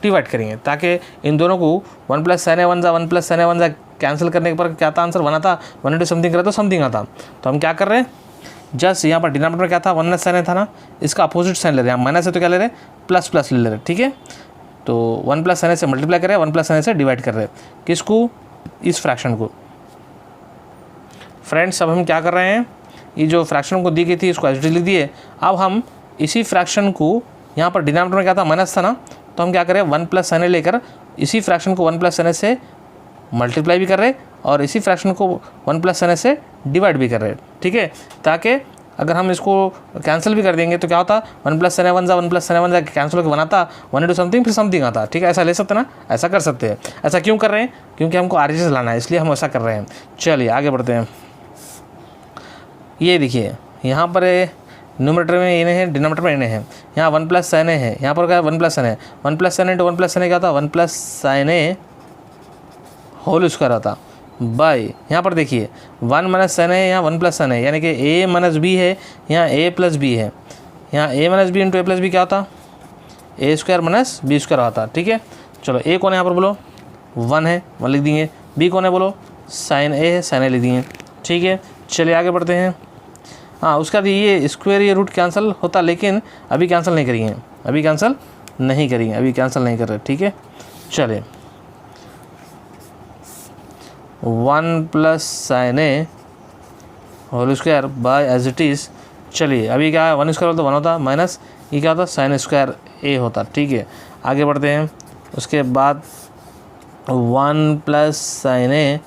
डिवाइड करेंगे, ताकि इन दोनों को 1 प्लस साइन ए 1 जा 1 प्लस साइन ए 1 जा कैंसिल करने के पर क्या था आंसर 1 आता, 1 इंटू समथिंग करे तो समथिंग आता। तो हम क्या कर रहे हैं, जस्ट यहाँ पर डिनोमिनेटर क्या था 1 माइनस साइन ए था ना, इसका अपोजिट साइन ले रहे हैं, हम माइनस है तो क्या ले रहे हैं प्लस प्लस ले रहे हैं। ठीक है, तो 1 प्लस साइन ए से मल्टीप्लाई कर रहे हैं, 1 प्लस साइन ए से डिवाइड कर रहे हैं, किसको, इस फ्रैक्शन को। फ्रेंड्स अब हम क्या कर रहे हैं, ये जो फ्रैक्शन को दी गई थी इसको एच डी लिख दिए। अब हम इसी फ्रैक्शन को यहाँ पर डिनोमिनेटर में क्या था माइनस था ना, तो हम क्या करें 1 प्लस साइन ए लेकर इसी फ्रैक्शन को 1 प्लस साइन ए से मल्टीप्लाई भी कर रहे और इसी फ्रैक्शन को 1 प्लस साइन ए से डिवाइड भी कर रहे। ठीक है, ताकि अगर हम इसको कैंसिल भी कर देंगे तो क्या होता, 1 प्लस साइन ए 1 जा 1 प्लस साइन ए 1 जा कैंसिल होकर बनाता 1 इंटू समथिंग फिर समथिंग आता। ठीक है, ऐसा ले सकते ना, ऐसा कर सकते हैं। ऐसा क्यों कर रहे हैं, क्योंकि हमको आरएचएस लाना है, इसलिए हम ऐसा कर रहे हैं। चलिए आगे बढ़ते हैं। ये देखिए यहाँ पर न्यूमरेटर में इन्हें है, डिनोमिनेटर में इन्हें है, यहाँ 1 प्लस साइन ए है, यहाँ पर क्या है 1 प्लस साइन ए, 1 प्लस साइन ए इंटू 1 प्लस साइन ए क्या था 1 plus sine A whole square आता बाई, यहाँ पर देखिए 1 माइनस साइन है, यहाँ 1 प्लस साइन है, यानी कि ए माइनस बी है, यहाँ ए प्लस बी है, यहाँ ए minus B into A plus B क्या होता, A square minus B square आता। ठीक है, चलो ए कौन है यहाँ पर बोलो 1 है, 1 लिख देंगे, बी कौन है बोलो साइन ए है, साइन ए लिख देंगे। ठीक है, चलिए आगे बढ़ते हैं। हाँ उसका ये स्क्वायर ये रूट कैंसिल होता, लेकिन अभी कैंसिल नहीं करेंगे, अभी कैंसिल नहीं करेंगे, अभी कैंसिल नहीं कर रहे। ठीक है, चलिए 1 plus sine A whole square by as it is. चलिए अभी क्या है 1 स्क्वायर तो 1 होता, माइनस ये क्या होता साइन स्क्वायर ए होता। ठीक है, आगे बढ़ते हैं। उसके बाद 1 plus sine A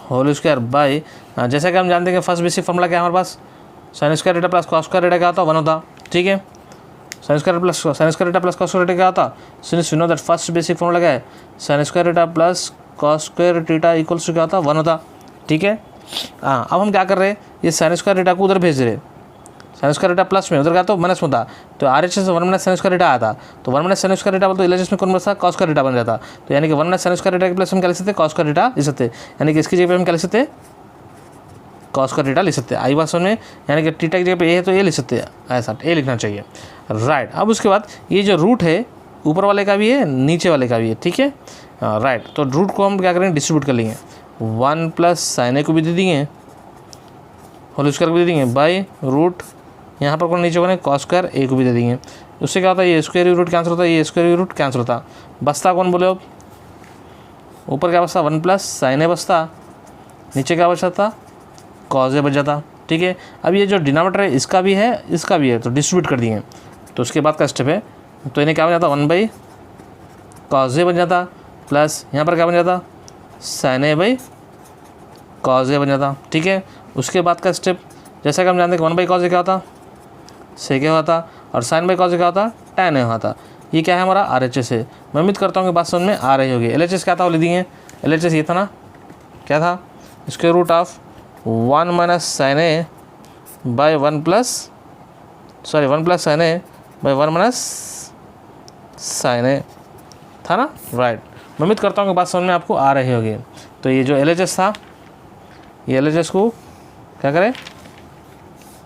whole square by, जैसा कि हम जानते हैं कि फर्स्ट बेसिक फॉर्मूला क्या है हमारे पास, sine square theta plus cos square theta क्या होता 1 होता। ठीक है, sine square theta plus cos square theta क्या होता, since you know that first basic formula क्या है, sine square theta plus cos square theta equals to क्या होता 1 होता। ठीक है, हाँ अब हम क्या कर रहे हैं, ये साइन स्क्वायर डेटा को उधर भेज रहे, साइन स्क्वायर डेटा प्लस में उधर क्या तो माइनस में होता, तो are H S 1 minus sign square data आया था, तो 1 माइनस साइन स्क्वायर डेटा बोलते तो एल एच एस में कौन बचता कॉस स्क्वायर डेटा बन जाता। तो यानी कि 1 माइनस साइन स्क्वायर डेटा के प्लस हम क्या लिख सकते कॉस स्क्वायर डेटा लिख सकते, यानी कि इसकी जगह पे हम क्या लिख सकते कॉस स्क्वायर डेटा लिख सकते हैं। आई बात समझ में, यानी कि टीटा की जगह पे ए है तो ए लिख सकते हैं, ऐसा ए लिखना चाहिए। राइट, अब उसके बाद ये जो रूट है ऊपर वाले का भी है नीचे वाले का भी है। ठीक है, राइट, तो रूट को हम क्या करेंगे डिस्ट्रीब्यूट कर लेंगे, 1 प्लस साइन ए को भी दे देंगे, होल स्क्वायर को भी दे देंगे बाई रूट, यहाँ पर कौन नीचे बने कॉस स्क्वायर ए को भी दे देंगे। उससे क्या होता है ये स्क्वायर रूट कैंसिल होता है, ये स्क्वायर रूट कैंसिल होता, बचता कौन बोले अब ऊपर क्या बचता 1 प्लस साइन ए बचता, नीचे क्या बचता था कॉस ए बच जाता। ठीक है, अब ये जो डिनोमिनेटर है इसका भी है इसका भी है, तो डिस्ट्रीब्यूट कर दिए। तो उसके बाद का स्टेप है, तो इन्हें क्या बन जाता 1 बाई कॉस ए बन जाता, प्लस यहाँ पर क्या बन जाता sign A by cos A बन जाता। ठीक है, उसके बाद का स्टेप जैसा कि हम जानते हैं 1 बाई कॉस ए क्या होता सेक ए होता, और साइन बाई कॉस ए क्या होता टैन ए होता। ये क्या है हमारा आर एच एस है। मैं उम्मीद करता हूँ कि बात समझ में आ रही होगी। एल एच एस क्या था वो ले दिए, एल एच एस ये था ना, क्या था square root of 1 minus sine A by 1 plus sine A by 1 minus sine A था ना। राइट, मैं उम्मीद करता हूँ कि बात समझ में आपको आ रही होगी। तो ये जो एल एच एस था, ये एल एच एस को क्या करें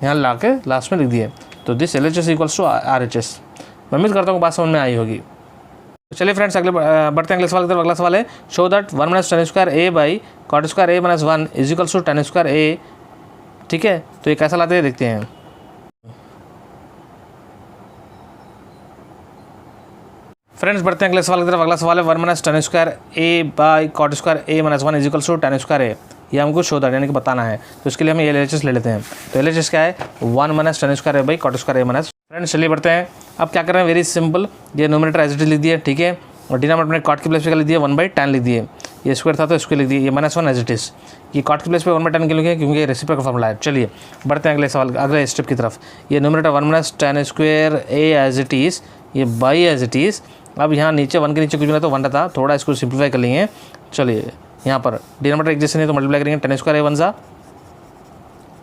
यहाँ ला के लास्ट में लिख दिए, तो this L H S equals to R H S. मैं उम्मीद करता हूँ बात समझ में आई होगी। चलिए फ्रेंड्स अगले बढ़ते हैं अगले सवाल की तरफ। अगला सवाल है show that 1 minus tan square A by cot square A minus 1 is equals to tan square A. ठीक है, तो ये कैसा लाते हैं देखते हैं। फ्रेंड्स बढ़ते हैं अगले सवाल की तरफ। अगला सवाल है 1 minus tan square A by cot square A minus 1 is equals to tan square A. ये हमको शो दैट यानी कि बताना है, तो इसके लिए हम एल एच एस ले लेते हैं। तो एल एच एस क्या है 1 minus tan square A by cot square A minus. Friends चलिए बढ़ते हैं। अब क्या कर रहे हैं वेरी सिंपल, ये न्यूमरेटर एज इट इज लिख दिए। ठीक है, और डिनोमिनेटर में कॉट की प्लेस पे क्या लिख दिया 1 बाई टेन लिख दिए। ये स्क्वायर था तो स्क्वायर लिख दिए, ये माइनस 1 एज इट इज। ये कॉट की प्लेस पे 1 बाई टेन क्यों लिखे क्योंकि ये रेसिप्रोकल फॉर्मूला है। चलिए बढ़ते हैं अगले सवाल अगले स्टेप की तरफ। ये numerator 1 minus tan square A as it is, ये बाई एज इट इज़। अब यहाँ नीचे 1 के नीचे कुछ भी ना तो 1 था, थोड़ा इसको सिंप्लीफाई कर लेंगे। चलिए यहाँ पर डिनोमिनेटर एक जैसे नहीं तो मल्टीप्लाई करेंगे, टेन स्क्वायर ए वन ज़ा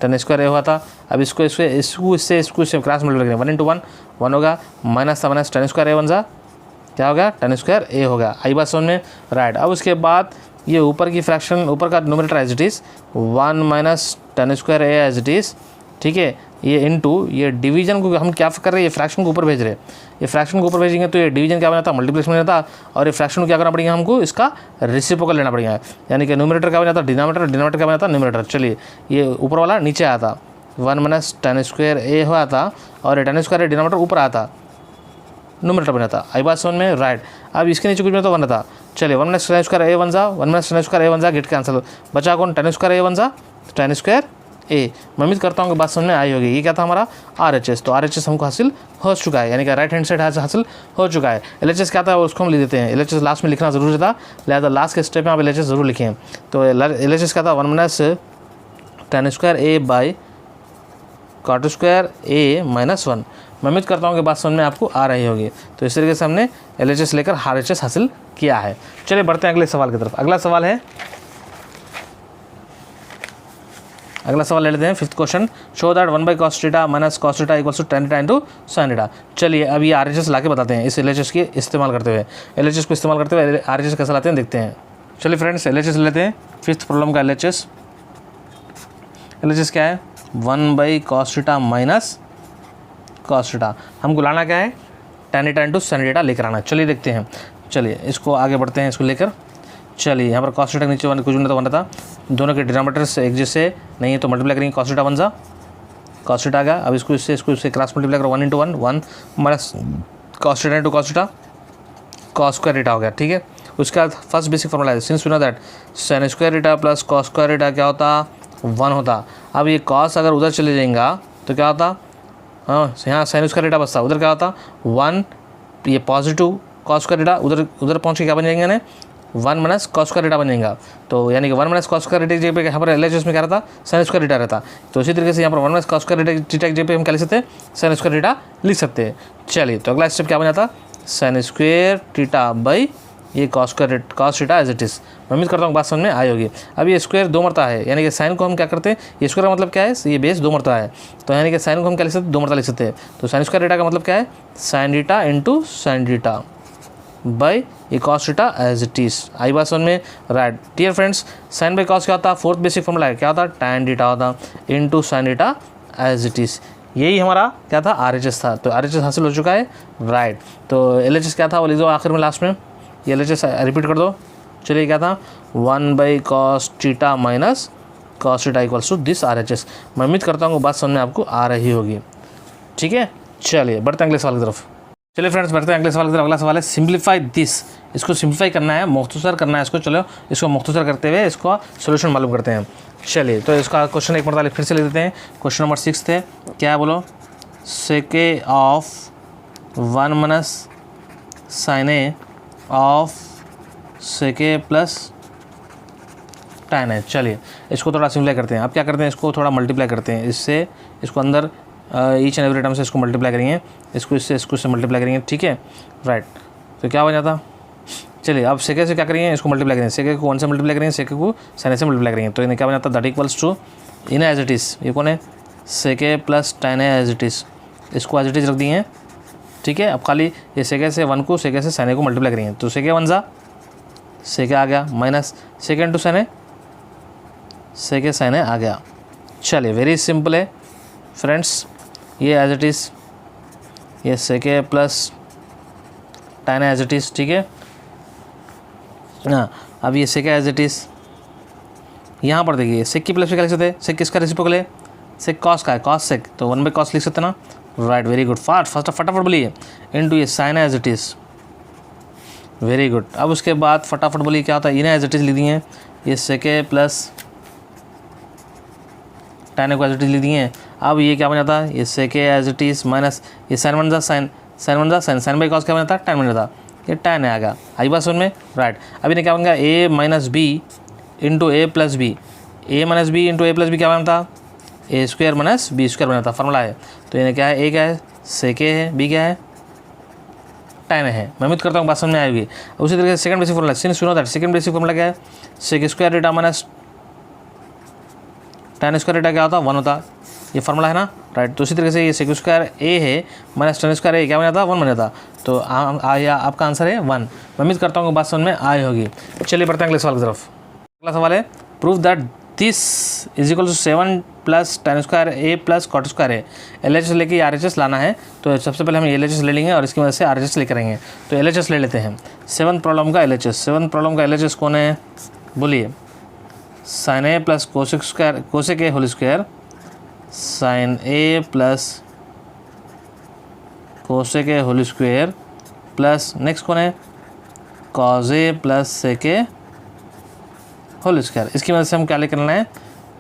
टेन स्क्वायर ए हुआ था। अब इसको इससे क्रॉस मल्टीप्लाई करेंगे, 1 इंटू 1 1 होगा, माइनस टेन स्क्वायर ए वन ज़ा क्या होगा, टेन स्क्वायर ए होगा। आई बात समझ में, राइट। अब उसके बाद ये ऊपर की फ्रैक्शन, ऊपर का numerator as it is 1 minus tan square A as it is, ठीक है। ये इनटू ये डिवीजन को हम क्या कर रहे हैं, ये फ्रैक्शन को ऊपर भेज रहे हैं। ये फ्रैक्शन को ऊपर भेजेंगे तो ये डिवीजन क्या बनाता, मल्टीप्लिकेशन में जाता, और ये फ्रैक्शन को क्या करना पड़ेगा हमको, इसका रेसिप्रोकल लेना पड़ेगा। यानी कि न्यूमरेटर क्या बनाता, डिनोमिनेटर, डिनोमिनेटर क्या बनाता, न्यूमरेटर। चलिए ये ऊपर वाला नीचे आया था, 1 माइनस टेन स्क्वायर ए हुआ था, और ये टेन स्क्वायर डिनोमिनेटर ऊपर आया था, न्यूमरेटर बना था। आई बात समझ में, राइट। अब इसके नीचे कुछ बना तो बना था। चलिए 1 माइनस टेन स्क्वायर ए वन ज़ा 1 माइनस टेन स्क्वायर ए वन ज़ा गेट कैंसिल, बचा कौन, टेन स्क्वायर ए वन ज़ा टेन स्क्वायर ए। मैं उम्मीद करता हूँ कि बात समझ में आई होगी। ये क्या था हमारा RHS, तो RHS हमको हासिल हो चुका है, यानी कि राइट हैंड साइड हासिल हो चुका है। LHS क्या था उसको हम लिख देते हैं, LHS लास्ट में लिखना ज़रूरी था, लिहाजा लास्ट के स्टेप में आप LHS ज़रूर लिखें। तो LHS क्या था, 1 minus tan square A by cot square A minus 1। मैं उम्मीद करता हूँ कि बात समझ में आपको आ रही होगी। तो इस तरीके से हमने LHS लेकर RHS हासिल किया है। चलिए बढ़ते हैं अगले सवाल की तरफ। अगला सवाल ले लेते हैं, 5th question. Show that 1 by cos theta minus cos theta equals to tan theta into sin theta. चलिए अब ये RHS ला के बताते हैं, इस LHS के इस्तेमाल करते हुए, LHS को इस्तेमाल करते हुए RHS कैसे लाते हैं देखते हैं। चलिए फ्रेंड्स LHS लेते हैं, 5th प्रॉब्लम का LHS क्या है, 1 by cos theta minus cos theta. हमको लाना क्या है, tan theta into sin theta लेकर आना। चलिए देखते हैं, चलिए इसको आगे बढ़ते हैं, इसको लेकर। चलिए यहाँ पर cos थीटा नीचे कुछ नहीं तो बना था, दोनों के डिनोमिनेटर्स एक जैसे नहीं है तो मल्टीप्लाई करेंगे, cos थीटा वन ज़ा cos थीटा आ गया। अब इसको इससे क्रॉस मल्टीप्लाई करो, 1 into 1 1 minus cos theta into cos theta cos square theta हो गया, ठीक है। उसके बाद फर्स्ट बेसिक फॉर्मूला है, since we know that sin square theta plus cos square theta क्या होता, 1 होता। अब ये cos अगर उधर चले जाएगा तो क्या होता, हाँ यहाँ sin स्क्वायर थीटा बचता, उधर क्या होता 1, ये पॉजिटिव cos स्क्वायर थीटा उधर पहुँच के क्या बन जाएंगे, 1 माइनस cos स्क्वायर थीटा बन जाएगा। तो यानी कि 1 माइनस cos स्क्वायर थीटा की जगह पे यहाँ पर LHS में क्या रहता, sin स्क्वायर थीटा रहता। तो इसी तरीके से यहाँ पर 1 माइनस cos स्क्वायर थीटा की जगह पे हम क्या लिख सकते हैं, sin स्क्वायर थीटा लिख सकते हैं। चलिए तो अगला स्टेप क्या बन जाता, sin स्क्वायर थीटा बाई ये cos theta as it is. मैं उम्मीद करता हूँ बात समझ में आई होगी। अब ये स्क्वायर 2 मरता है, यानी कि साइन को हम क्या करते हैं, ये स्क्वायर का मतलब क्या है, ये बेस 2 मरता है, तो यानी कि साइन को हम क्या लिख सकते हैं, 2 मरता लिख सकते हैं। तो sin स्क्वायर थीटा का मतलब क्या है, sin theta into sin theta by ये cos theta as it is. आई बात समझ में, right. Dear friends sin by cos क्या होता है, 4th बेसिक फॉर्मूला है, क्या होता है, tan थीटा होता into sin theta as it is. यही हमारा क्या था, RHS था। तो RHS हासिल हो चुका है, राइट। तो LHS क्या था वो लिख दो आखिर में, लास्ट में ये LHS रिपीट कर दो। चलिए क्या था, 1 by cos theta minus cos theta equals to this RHS। मैं उम्मीद करता हूँ बात समझ में आपको आ रही होगी, ठीक है। चलिए बढ़ते हैं अगले सवाल की तरफ। चलिए फ्रेंड्स बढ़ते हैं अगले सवाल की तरफ। अगला सवाल है सिंप्लीफाई दिस, इसको सिंप्लीफाई करना है, मुख्तसर करना है इसको। चलो इसको मुख्तसर करते हुए इसको सोल्यूशन मालूम करते हैं। चलिए तो इसका क्वेश्चन एक मरतबा फिर से लिख देते हैं। क्वेश्चन नंबर 6 थे, क्या है बोलो, sec of 1 minus sine A of sec plus tan है। चलिए इसको थोड़ा सिंप्लीफाई करते हैं। अब क्या करते हैं, इसको थोड़ा मल्टीप्लाई करते हैं, इससे इसको अंदर ईच एंड एवरी टर्म से इसको मल्टीप्लाई करेंगे, इसको इससे मल्टीप्लाई करेंगे, ठीक है, राइट। तो क्या हो जाता, चलिए अब सेके से क्या करेंगे, इसको मल्टीप्लाई करेंगे, सेके को 1 से मल्टीप्लाई करेंगे, सेके को sin से मल्टीप्लाई करेंगे, तो इन्हें क्या बन जाता, that equals to in as it is, ये कौन है, sec plus tan as it is, इसको एज इट इज़ रख दिए, ठीक है। अब खाली ये सेके से 1 को सेके से sin को मल्टीप्लाई करेंगे, तो सेके 1 ज़ा सेके आ गया, minus sec into sin sec sin आ गया। चलिए वेरी सिंपल है फ्रेंड्स, ये एज इट इज़, ये sec plus tan as it is, ठीक है। हाँ अब ये सेके एज इट इज़, यहाँ पर देखिए सेक की प्लस क्या लिख सकते हैं, सेक किसका रेसिप्रोकल है, सेक कॉस का है, कॉस सेक, तो 1 बाई कॉस लिख सकते हैं ना, राइट, वेरी गुड। फटाफट बोलिए, इनटू ये sin as it is, very good. अब उसके बाद फटाफट बोलिए क्या होता है, इन एज इट इज़ लिख दिए, ये सेके प्लस tan को एज इट इज़ लिख दिए। अब ये क्या बन जाता है, ये सेके एज इट इज़ माइनस ये sin 1 ज़ा sin बाई कॉस क्या बन जाता है, tan बन जाता, ये tan आ गया। आई बात समझ में, राइट। अब इन्हें क्या बन गया, a minus B into A plus B, A minus B into A plus B क्या बनता, A square minus B square बनता, फार्मूला है। तो इन्हें क्या है, ए क्या है, सेके है, बी क्या है, tan है। मैं उम्मीद करता हूँ बात समझ में आएगी। उसी तरीके से second basic formula, since you know that second basic formula क्या है, sec square theta minus tan square theta क्या होता है 1 होता, ये फार्मूला है ना, राइट। तो उसी तरीके से ये सेक स्क्वायर ए है माइनस tan स्क्वायर ए क्या बन जाता 1 बन जाता। तो आपका आंसर है 1। मैं उम्मीद करता हूँ बात समझ में आई होगी। चलिए बढ़ते हैं अगले सवाल की तरफ। अगला सवाल है prove that this is equal to 7 plus tan square A plus cot square A. LHS लेके RHS लाना है, तो सबसे पहले हम LHS ले लेंगे और इसकी वजह से RHS लेकर आएंगे। तो LHS ले लेते हैं। 7th प्रॉब्लम का LHS कौन है बोलिए, sine A plus cosec A whole square, sine A plus cosec A whole square plus next कौन है, cos A plus sec A whole square. इसकी वजह से हम क्या लेकर आना है,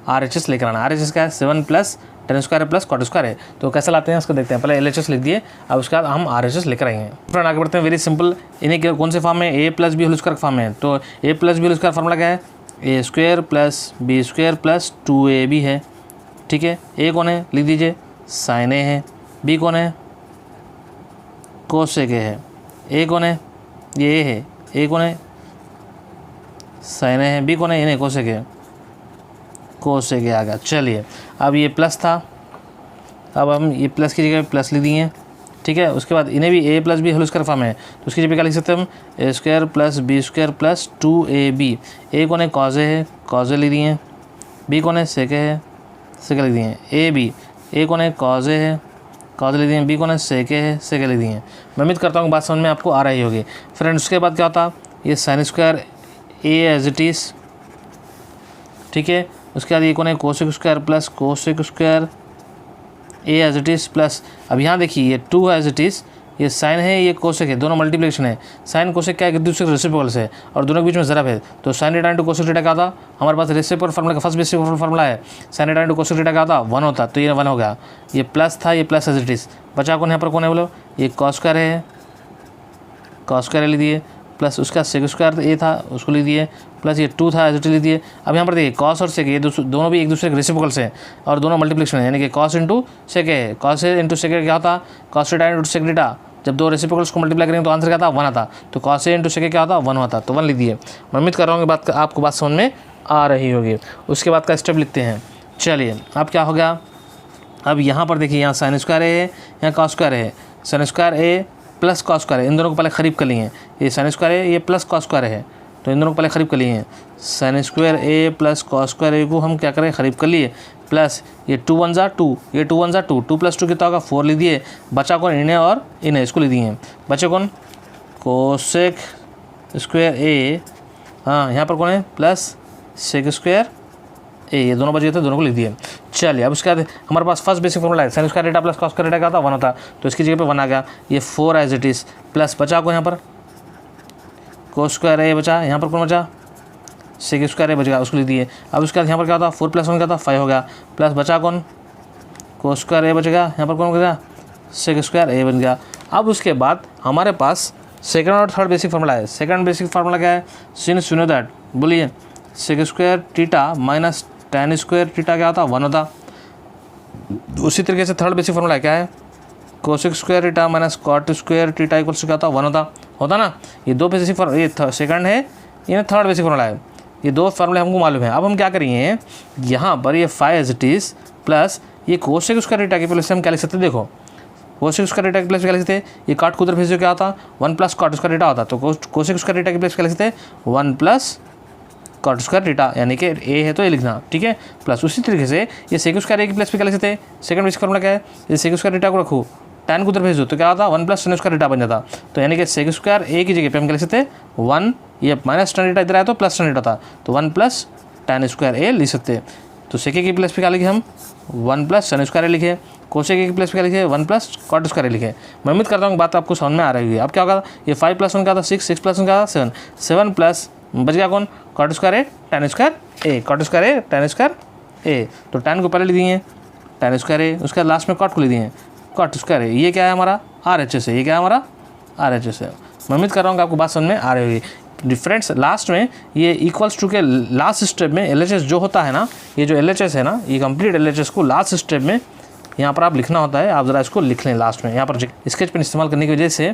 RHS लेकर आना। RHS क्या है 7 plus tan square plus cot square है। तो कैसे लाते हैं उसको देखते हैं। पहले LHS लिख दिए, अब उसके बाद हम RHS लेकर आएंगे। फ्रेंड आगे बढ़ते हैं। वेरी सिंपल, इन्हें कौन से फॉर्म में, A plus B whole square form में। तो A plus B whole square formula क्या है, A square plus B square plus 2ab है, ठीक है। ए कौन है लिख दीजिए, साइन ए है। बी कौन है, कोसेक ए है। ए कौन है, ये ए है। ए कौन है, साइन ए है। बी कौन है, इन्हें कोसेक है, कोसेक ए आ गया। चलिए अब ये प्लस था, अब हम ये प्लस की जगह प्लस लिख दिए, ठीक है। उसके बाद इन्हें भी A plus B whole square form है, तो उसकी जगह क्या लिख सकते हैं हम, A square plus B square plus 2ab। A कौन है, कॉज ए है, कॉज ए लिख दिए। बी कौन है, सेक ए है, सेक लिख दिए। ए बी, ए कौन है, कॉज ए है, कॉज लिख दिए। बी कौन है, सेक ए है, सेक लिख दिए। मैं उम्मीद करता हूँ बात समझ में आपको आ रही होगी। फ्रेंड्स उसके बाद क्या होता, ये sine square A as it is, ठीक है। उसके बाद ये कौन है, cosec square plus cosec square A as it is plus, अब यहाँ देखिए ये 2 एज इट इज़, ये साइन है ये कोसेक है, दोनों मल्टीप्लिकेशन है। साइन कोसेक क्या है, एक दूसरे के रेसिप्रोकल्स है और दोनों के बीच में ज़रब है। तो sign theta into cosec theta क्या था, हमारे पास रेसिप्रोकल फार्मूला का फर्स्ट बेसिक फार्मूला है, sine theta into cosec theta क्या था 1 होता। तो ये 1 हो गया, ये प्लस था, ये प्लस एज इट इज़। बचा कौन यहाँ पर, कौन है बोलो, ये कॉस स्क्वायर है, कॉस स्क्वायर लिख दिए, प्लस उसका सेक स्क्वायर ए था उसको लिख दिए, प्लस ये 2 था एज इट लिख दिए। अब यहाँ पर देखिए कॉस और सेक ये दोनों भी एक दूसरे के रेसिप्रोकल्स हैं और दोनों मल्टीप्लिकेशन है, यानी कि कॉस इंटू सेक है। कॉस इंटू सेक क्या होता, cos theta into sec theta. जब दो रेसिप्रोकल्स को मल्टीप्लाई करेंगे तो आंसर क्या था 1 आता। तो कॉस इंटू सेक क्या होता 1 होता, तो 1 लिख दिए। मैं उम्मीद कर रहा हूँ कि आपको बात समझ में आ रही होगी। उसके बाद का स्टेप लिखते हैं। चलिए अब क्या हो गया, अब यहाँ पर देखिए यहाँ साइन स्क्वायर है, यहाँ कॉस स्क्वायर है। Sine square A plus cos square है, इन दोनों को पहले खरीब कर लिए। ये साइन स्क्वायर है, ये प्लस कॉस स्क्वायर है, तो इन दोनों को पहले खरीब कर लिए। Sign square A plus cos square ए को हम क्या करें, खरीब कर लिए। प्लस ये 2 1 जा 2, ये 2 1 जा 2, 2 + 2 कितना होगा 4 लिख दिए। बचा कौन, इन्हें और इन्हें, इसको लिख दिए। बचे कौन, कोसेक स्क्वायर ए, हाँ यहाँ पर कौन है प्लस सेक स्क्वायर ए, ये दोनों बचे थे, दोनों को लिख दिए। चलिए अब उसके बाद हमारे पास फर्स्ट बेसिक फॉर्मूला है, sine square theta plus cos square theta क्या था 1 होता, तो इसकी जगह पे 1 आ गया। ये 4 एज इट इज़, प्लस बचा को यहाँ पर कोस स्क्वायर ए बचा, यहाँ पर कौन बचा, सेक स्क्वायर ए बचेगा, उसको लिख दिए। अब उसके बाद यहाँ पर क्या होता, 4 + 1 क्या था 5 हो गया, प्लस बचा कौन, कोस स्क्वायर ए बचेगा, यहाँ पर कौन बचेगा, सेक स्क्वायर ए बन गया। अब उसके बाद हमारे पास सेकंड और थर्ड बेसिक फार्मूला है। सेकंड बेसिक फार्मूला क्या है, सिंस यू नो दैट, बोलिए sec square theta minus tan square theta क्या होता 1 होता। उसी तरीके से थर्ड बेसिक फार्मूला क्या है, cosec square theta minus cot square theta equal to क्या होता 1 होता ना। ये दो बेसिक फार्मूला, ये सेकंड है, ये थर्ड बेसिक फार्मूला है, ये दो फार्मूले हमको मालूम है। अब हम क्या करेंगे, यहाँ पर ये 5 एज इट इज़ प्लस ये कोसेक स्क्वायर थीटा के प्लस हम क्या लिख सकते हैं, देखो कोसेक स्क्वायर थीटा के प्लस क्या लिख सकते हैं, ये काट को उधर भेजो क्या होता 1 + कॉट स्क्वायर थीटा होता। तो कोसेक स्क्वायर थीटा के प्लस क्या लिख सकते हैं 1 + कॉट स्क्वायर थीटा, यानी कि ए है तो ये लिखना, ठीक है। प्लस उसी तरीके से ये सेक स्क्वायर ए के प्लस पे क्या लिख सकते हैं, सेकंड बेसिक फार्मूला क्या है, ये सेक स्क्वायर थीटा को रखो, tan को उधर भेज दो तो क्या होता 1 + tan स्क्वायर थीटा बन जाता। तो यानी कि सेक स्क्वायर ए की जगह पे हम क्या लिख सकते हैं 1, ये माइनस tan थीटा इधर आया तो प्लस tan थीटा था, तो 1 + tan स्क्वायर ए लिख सकते हैं। तो सेक ए के प्लस पे क्या लिखे हम 1 + tan स्क्वायर ए लिखे, कोसेक ए के प्लस पे क्या लिखे 1 + कॉट स्क्वायर ए लिखे। मैं उम्मीद करता हूँ बात आपको समझ में आ रही है। अब क्या होगा, ये 5 + 1 क्या था 6, 6 + 1 क्या था 7, 7 प्लस बच गया कौन, कॉट स्क्वायर ए tan स्क्वायर ए, कॉट स्क्वायर ए tan स्क्वायर ए। तो tan को पहले लिख दिए tan स्क्वायर ए, उसके लास्ट में कॉट को लिख दिए कॉट स्क्वायर ए। ये क्या है हमारा RHS है, ये क्या है हमारा RHS है। मैं उम्मीद कर रहा हूँ कि आपको बात समझ में आ रही होगी। डिफरेंस लास्ट में ये इक्वल्स टू के लास्ट स्टेप में LHS जो होता है ना, ये जो LHS है ना, ये कंप्लीट LHS को लास्ट स्टेप में यहाँ पर आप लिखना होता है। आप ज़रा इसको लिख लें लास्ट में, यहाँ पर स्केच पेन इस्तेमाल करने की वजह से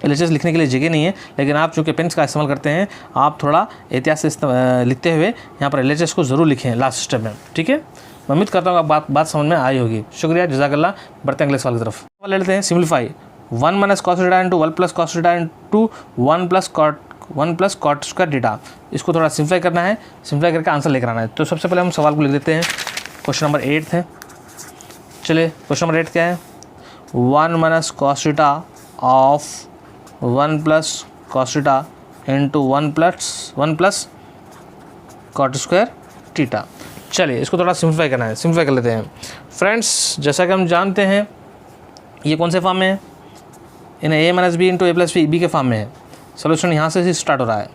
LHS लिखने के लिए जगह नहीं है, लेकिन आप चूँकि पेन्स का इस्तेमाल करते हैं, आप थोड़ा एहतियात से लिखते हुए यहाँ पर LHS को ज़रूर लिखें लास्ट स्टेप में, ठीक है। मैं उम्मीद करता हूँ आप बात समझ में आई होगी। शुक्रिया, जज़ाकल्लाह। बढ़ते हैं अगले सवाल की तरफ। ले लेते हैं simplify 1 minus cos theta into 1 plus cos theta into 1 plus cot square theta. इसको थोड़ा सिम्प्लाई करना है, सिम्प्लाई करके आंसर लेकर आना है। तो सबसे पहले हम सवाल को लिख देते हैं। क्वेश्चन नंबर 8 है। चलिए क्वेश्चन नंबर 8 क्या है? 1 minus cos theta of 1 plus cos theta into 1 plus cot square theta. चलिए इसको थोड़ा सिम्प्लीफाई करना है, सिम्प्लीफाई कर लेते हैं। फ्रेंड्स, जैसा कि हम जानते हैं ये कौन से फॉर्म में है? इन्हें a minus B into A plus B के फॉर्म में है। सोल्यूशन यहाँ से स्टार्ट हो रहा है।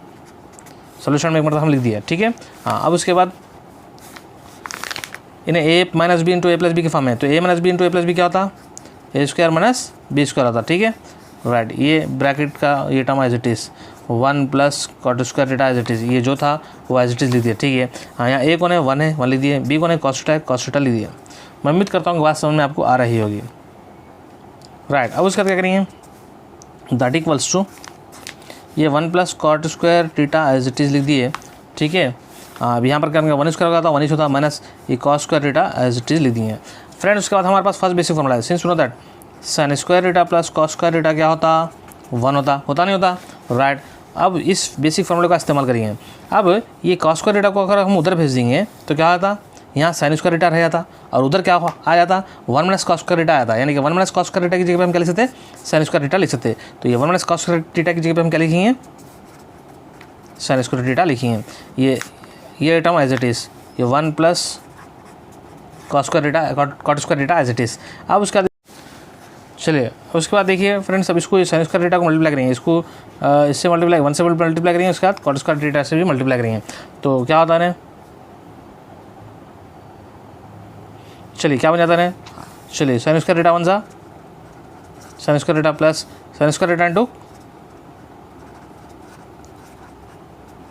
सोल्यूशन में एक मतलब हम लिख दिया, ठीक है। हाँ, अब उसके बाद इन्हें a minus B into A plus B के फॉर्म में है। तो a minus B into A plus B क्या होता? A square minus B square होता, ठीक है, राइट। ये ब्रैकेट का ये term as it is 1 plus cot square theta as it is, ये जो था वो एज इट इज़ लिख दिया, ठीक है। हाँ, यहाँ a कौन है? 1 है, 1 लिख दिए। b कौन है? कॉस थीटा लिख दिया। मैं उम्मीद करता हूँ कि बात समझ में आपको आ रही होगी, राइट। अब उसके बाद क्या करेंगे? दैट इक्वल्स टू ये 1 plus cot square theta as it is लिख दिए, ठीक है। अब यहाँ पर क्या करेंगे? 1 स्क्वायर होगा तो 1 होता माइनस ये cos square theta as it is लिख दिए। फ्रेंड, उसके बाद हमारे पास फर्स्ट बेसिक फॉर्मूला है। Since you know that sine square theta plus cos square theta क्या होता? 1 होता नहीं होता, राइट। अब इस बेसिक फॉर्मूले का इस्तेमाल करेंगे। अब ये कॉस स्क्वायर थीटा को अगर हम उधर भेज देंगे तो क्या होता? यहाँ साइन स्क्वायर थीटा रह जाता और उधर क्या आ जाता? 1 माइनस कॉस स्क्वायर थीटा आया था। यानी कि 1 माइनस कॉस स्क्वायर थीटा की जगह पे हम क्या लिख सकते हैं? साइन स्क्वायर थीटा लिख सकते हैं। तो ये 1 माइनस कॉस स्क्वायर थीटा की जगह पे हम क्या लिखेंगे? साइन स्क्वायर थीटा लिखेंगे। ये टर्म एज इट इज़, ये 1 plus cos square theta cot square theta as it is. अब उसका चलिए उसके बाद देखिए फ्रेंड्स, अब इसको साइन स्क्वायर थीटा को मल्टीप्लाई करेंगे, इसको इससे मल्टीप्लाई 1 से मल्टीप्लाई करेंगे, उसके बाद कॉट स्क्वायर थीटा से भी मल्टीप्लाई करेंगे। तो क्या होता है? चलिए क्या बन जाता है? चलिए साइन स्क्वायर थीटा 1 सा sine square theta plus sine square theta into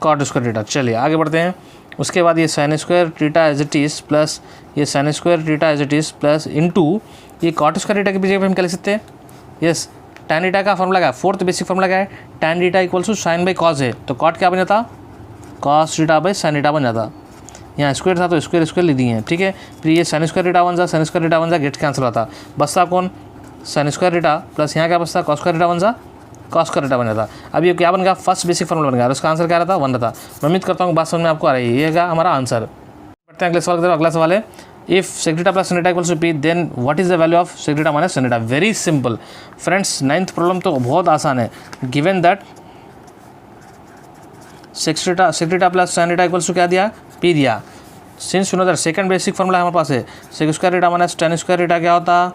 cot square theta. चलिए आगे बढ़ते हैं। उसके बाद ये sine square theta as it is plus ये sine square theta as it is plus into ये कॉट स्क्वायर थीटा की जगह पे हम क्या लिख सकते हैं? यस, टैन थीटा का फॉर्मूला क्या है? फोर्थ बेसिक फॉर्मूला क्या है? Tan theta equals to sine by cos है। तो कॉट क्या बन जाता? Cos theta by sine theta बन जाता। यहाँ स्क्वायर था तो स्क्वायर लिख दिए हैं, ठीक है। फिर ये साइन स्क्वायर थीटा 1 सा साइन स्क्वायर थीटा 1 सा गेट कैंसिल होता, बचता कौन? साइन स्क्वायर थीटा प्लस यहाँ क्या बचता? कॉस स्क्वायर थीटा 1 सा कॉस स्क्वायर थीटा बन जाता। अब ये क्या बन गया? फर्स्ट बेसिक फॉर्मूला बन गया और उसका आंसर क्या रहता? 1 रहता। मैं उम्मीद करता हूँ बात समझ में आपको आ रही है। ये क्या हमारा आंसर। बढ़ते हैं अगले सवाल की तरफ। अगला सवाल है, if sec theta plus sin theta equals to p then what is the value of sec theta minus sin theta? Very simple friends, 9th problem तो बहुत आसान है। Given that sec theta plus sin theta equals to क्या दिया? p दिया। Since you know that second basic formula हमारे पास है sec square theta minus tan square theta क्या होता?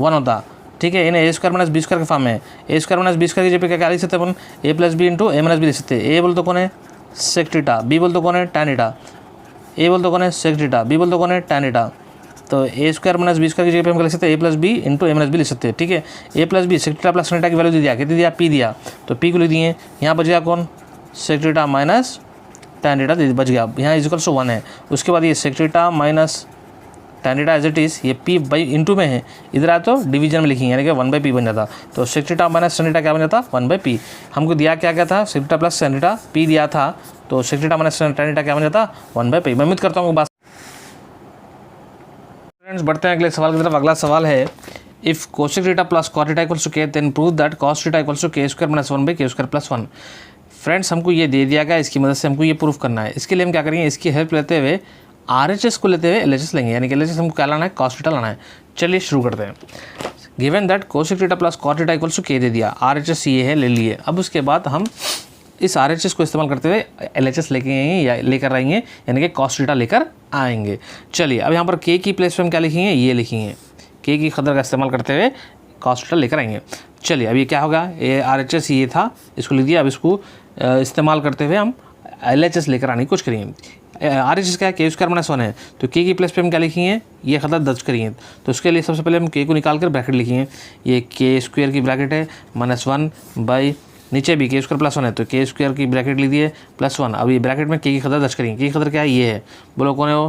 1 होता, ठीक है। इन्हें ए स्क्वायर माइनस बी स्क्वायर के फॉर्म में ए स्क्वायर माइनस बी स्क्वायर की जगह पे क्या लिख सकते हैं अपन? ए plus B into A minus B लिख सकते हैं। ए बोल तो कौन है? sec थीटा, बी बोल तो कौन है? tan theta. ए बोल तो कौन है? sec थीटा, बी बोल तो कौन है? tan theta. तो A square minus B square की जगह पे हम लिख सकते हैं A plus B into A minus B लिख सकते हैं, ठीक है। A plus B sec theta plus sin theta की वैल्यू दे दिया, कितनी दिया? p दिया, तो p को लिख दिए। यहाँ बच गया कौन? sec theta minus tan theta बच गया, यहाँ इक्वल्स टू 1 है। उसके बाद ये sec theta minus tan theta as it is, ये p बाई इंटू में है, इधर आया तो डिवीजन में लिखेंगे, यानी कि 1/p बन जाता। तो sec theta minus tan theta क्या बन जाता? 1/p। हमको दिया क्या था? sec theta plus tan theta p दिया था, तो sec theta minus tan theta क्या बन जाता? 1/p। मैं उम्मीद करता हूँ बात। फ्रेंड्स, बढ़ते हैं अगले सवाल की तरफ। अगला सवाल है, if cosec theta plus cot theta equals to k then prove that cos theta equals to k square minus 1/k square plus 1। Friends, हमको ये दे दिया गया, इसकी मदद से हमको ये प्रूफ करना है। इसके लिए हम क्या करेंगे? इसकी हेल्प लेते हुए RHS को लेते हुए LHS लेंगे, यानी कि LHS हमको क्या लाना है? cos थीटा लाना है। चलिए शुरू करते हैं। Given that cosec theta plus cot theta equals to k दे दिया, RHS ये है, ले लिए। अब उसके बाद हम इस RHS को इस्तेमाल करते हुए LHS लेके आएंगे या लेकर आएंगे, यानी कि cos थीटा लेकर आएंगे। चलिए अब यहाँ पर k की प्लेस पे हम क्या लिखेंगे? ये लिखेंगे, k की कदर का इस्तेमाल करते हुए cos थीटा लेकर आएंगे। चलिए अब ये क्या होगा? ये RHS ये था, इसको लिख दिया। अब इसको इस्तेमाल करते हुए हम LHS लेकर आने की कोशिश करेंगे। RHS क्या है? k स्क्वायर माइनस 1 है, तो k की प्लेस पे हम क्या लिखेंगे? ये खतर दर्ज करेंगे। तो उसके लिए सबसे पहले हम k को निकाल कर ब्रैकेट लिखेंगे। ये k स्क्वायर की ब्रैकेट है माइनस 1 बाई नीचे भी k स्क्वायर प्लस 1 है, तो k स्क्वायर की ब्रैकेट लिख दिए प्लस 1। अब ये ब्रैकेट में k की खतर दर्ज करेंगे। k की खतर क्या है? ये है, बोलो कौन है वो?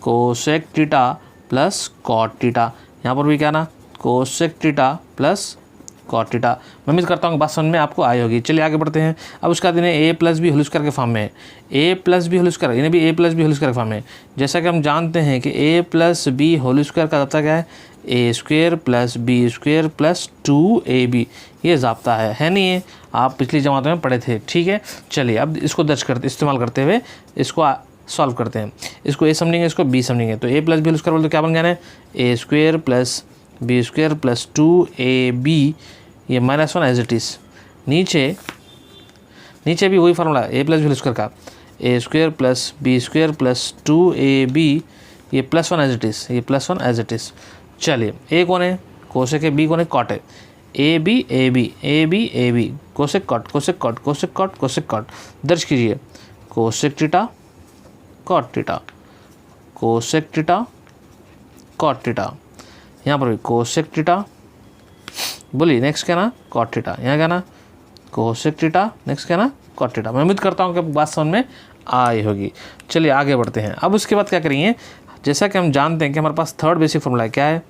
Cosec theta plus cot theta. यहाँ पर भी क्या ना? Cosec theta plus cot theta. मैं उम्मीद करता हूँ बात समझ में आपको आई होगी। चलिए आगे बढ़ते हैं। अब उसका दिन A plus B whole square के फॉर्म में है, A plus B whole square, इन्हें भी A plus B whole square के फॉर्म में। जैसा कि हम जानते हैं कि A plus B whole square का ज़ाब्ता क्या है, A square plus B square plus 2ab, ये ज़ाब्ता है नहीं है, आप पिछली जमातों में पढ़े थे। ठीक है, चलिए अब इसको दर्ज करते इस्तेमाल करते हुए इसको सॉल्व करते हैं। इसको ए समझेंगे, इसको बी समझेंगे। तो A plus B whole square बोलते क्या बन गया है, A square plus B square plus 2ab, ये -1 एज इट इज़। नीचे भी वही formula A plus B whole square का, A square plus B square plus 2ab, ये +1 एज इट इज़, ये +1 एज इट इज़। चलिए ए कौन है, कोसेक है, बी कौन है, कॉट है, A B A B A B A B, cosec cot cosec cot cosec cot cosec cot. दर्ज कीजिए cosec theta cot theta, cosec theta cot theta, यहाँ पर भी कोसेक थीटा, बोलिए नेक्स्ट क्या ना कॉट थीटा, यहाँ क्या ना कोसेक थीटा, नेक्स्ट क्या ना कॉट थीटा। मैं उम्मीद करता हूँ कि बात समझ में आई होगी। चलिए आगे बढ़ते हैं। अब उसके बाद क्या करेंगे, जैसा कि हम जानते हैं कि हमारे पास थर्ड बेसिक फॉर्मूला क्या है,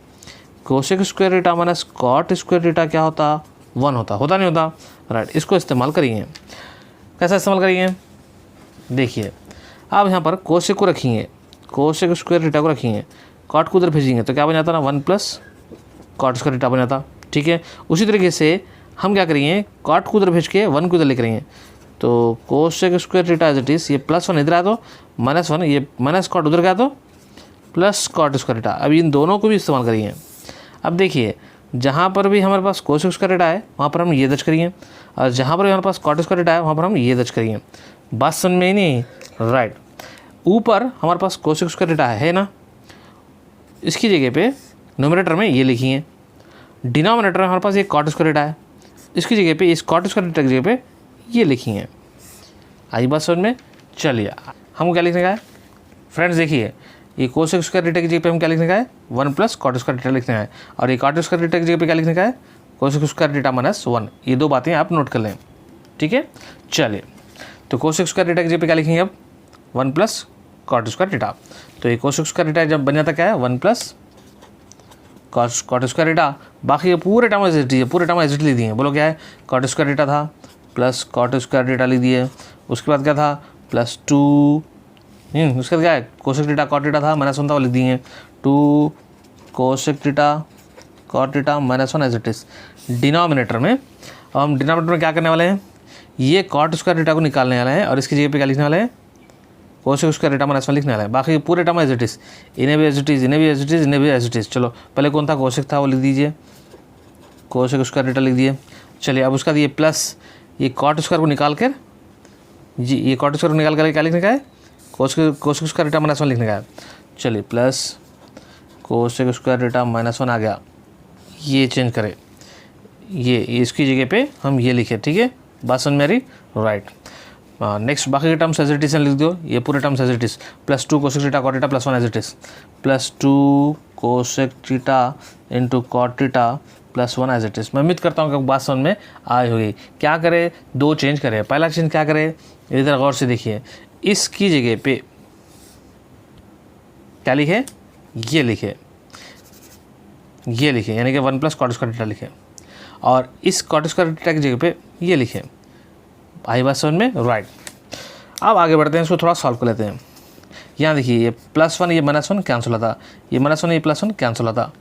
cosec square theta minus cot square theta क्या होता, 1 होता नहीं होता, राइट। इसको इस्तेमाल करेंगे, कैसा इस्तेमाल करेंगे, देखिए अब यहाँ पर कोसेक को रखेंगे, कोसेक स्क्वायर थीटा को रखेंगे, कॉट को उधर भेजेंगे तो क्या बन जाता ना 1 प्लस कॉट स्क्वायर थीटा बन जाता। ठीक है, उसी तरीके से हम क्या करेंगे, कॉट को उधर भेज के 1 को उधर लिख रहे तो cosec square theta as it is, ये +1 इधर आया तो -1, ये माइनस कॉट उधर गया तो प्लस कॉट स्क्वायर थीटा। अब इन दोनों को भी इस्तेमाल करिए। अब देखिए जहाँ पर भी हमारे पास कोसेक स्क्वायर थीटा है वहाँ पर हम ये दर्ज करिए, और जहाँ पर भी हमारे पास कॉट स्क्वायर थीटा है वहाँ पर हम ये दर्ज करिए। बात समझ में ही नहीं, राइट। ऊपर हमारे पास कोसेक स्क्वायर थीटा है ना, इसकी जगह पे न्यूमरेटर में ये लिखिए, डिनोमिनेटर में हमारे पास ये कॉट स्क्वायर थीटा है, इसकी जगह पे इस कॉट स्क्वायर थीटा की जगह पे ये लिखिए। आई बात समझ में। चलिए हमको क्या लिखने का है फ्रेंड्स, देखिए ये कोसेक स्क्वायर थीटा की जगह पे हम क्या लिखने का है, 1 प्लस कॉट स्क्वायर थीटा लिखने का है, और ये कॉट स्क्वायर थीटा की जगह पे क्या लिखने का है, कोसेक स्क्वायर थीटा -1। ये दो बातें आप नोट कर लें। ठीक है, चलिए तो कोसेक स्क्वायर थीटा की जगह पे क्या लिखेंगे अब, 1 प्लस कॉट स्क्वायर थीटा। तो ये कोसेक स्क्वायर थीटा जब बन जाता क्या है, 1 प्लस कॉट स्क्वायर थीटा। बाकी ये पूरे टर्म एज इट इज, पूरे टर्म एज इट लिख दिए। बोलो क्या है, कॉट स्क्वायर थीटा था प्लस कॉट स्क्वायर थीटा लिख दिए। उसके बाद क्या था, +2, उसके बाद क्या है, कोसेक थीटा कॉट थीटा था -1 था, लिख दिए 2 cosec theta cot theta -1 as it is. Denominator में, अब हम डिनोमिनेटर में क्या करने वाले हैं, ये कॉट स्क्वायर थीटा को निकालने वाले हैं और इसकी जगह पे क्या लिखने वाले हैं, कोसेक स्क्वायर थीटा -1 लिखने वाला है। बाकी पूरे टर्म एज इट इज़, इन्हें भी एज इट इज़, इन्हें भी एज इट इज़, इन्हें भी एज इट इज़। चलो पहले कौन था, कोसेक था, वो लिख दीजिए, कोसेक स्क्वायर थीटा लिख दिए। चलिए अब उसका ये प्लस ये कॉट स्क्वायर को निकाल कर, जी ये कॉट स्क्वायर को निकाल कर क्या लिखने का है, कोसेक स्क्वायर थीटा -1 लिखने का है। चलिए प्लस कोसेक स्क्वायर थीटा -1 आ गया, ये चेंज करें, ये इसकी जगह पे हम ये लिखे। ठीक है, बात समझ में आ रही, राइट। नेक्स्ट बाकी के टर्म्स एज इट इज़ लिख दो, ये पूरे terms as it is, +2 cosec theta cot theta +1 as it is, +2 cosec theta into cot theta +1 as it is. मैं उम्मीद करता हूँ कि बात समझ में आई होगी। क्या करें, दो चेंज करें। पहला चेंज क्या करें, इधर गौर से देखिए, इसकी जगह पे क्या लिखे, ये लिखे, ये लिखे, यानी कि 1 प्लस कॉट स्क्वायर थीटा लिखे, और इस कॉट स्क्वायर थीटा की जगह पे ये लिखे। आई बात समझ में, राइट। अब आगे बढ़ते हैं, इसको थोड़ा सॉल्व कर लेते हैं। यहाँ देखिए ये +1 ये -1 कैंसिल होता, ये -1 ये +1 कैंसिल होता।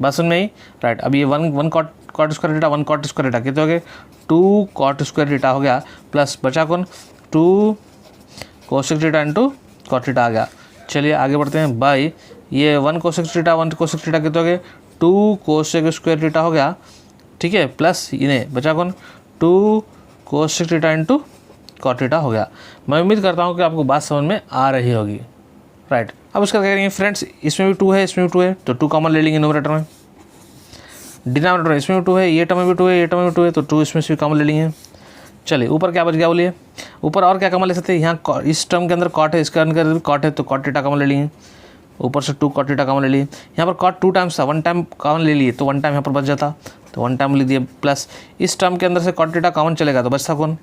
बात समझ में ही, राइट। अब ये 1 cot square theta 1 cot square theta कितने हो गए, 2 कॉट स्क्वायर थीटा हो गया, प्लस बचा कौन, 2 cosec theta into cot theta आ गया। चलिए आगे बढ़ते हैं। बाई ये 1 कोसेक थीटा 1 कोसेक थीटा कितने हो गए, 2 कोसेक स्क्वायर थीटा हो गया। ठीक है, प्लस इन्हें बचा कौन, 2 cosec theta into cot theta हो गया। मैं उम्मीद करता हूँ कि आपको बात समझ में आ रही होगी, राइट। अब उसका क्या करेंगे फ्रेंड्स, इसमें भी 2 है, इसमें भी 2 है, तो 2 कॉमन ले लेंगे न्यूमरेटर में। डिनोमिनेटर में इसमें भी 2 है, ये टर्म में भी 2 है, ये टर्म में भी 2 है, तो 2 इसमें से भी कॉमन ले लेंगे। चलिए ऊपर क्या बच गया बोलिए, ऊपर और क्या कॉमन ले सकते हैं, यहाँ इस टर्म के अंदर कॉट है, इसके अंदर भी कॉट है, तो कॉट थीटा कॉमन ले लेंगे। ऊपर से 2 कॉट थीटा कॉमन ले लिए। यहाँ पर कॉट 2 टाइम्स था, 1 टाइम कॉमन ले लिए, तो 1 टाइम यहाँ पर बच जाता, तो 1 टाइम लिख दिए। प्लस इस टर्म के अंदर से कॉट थीटा कॉमन चलेगा, तो बचता कौन,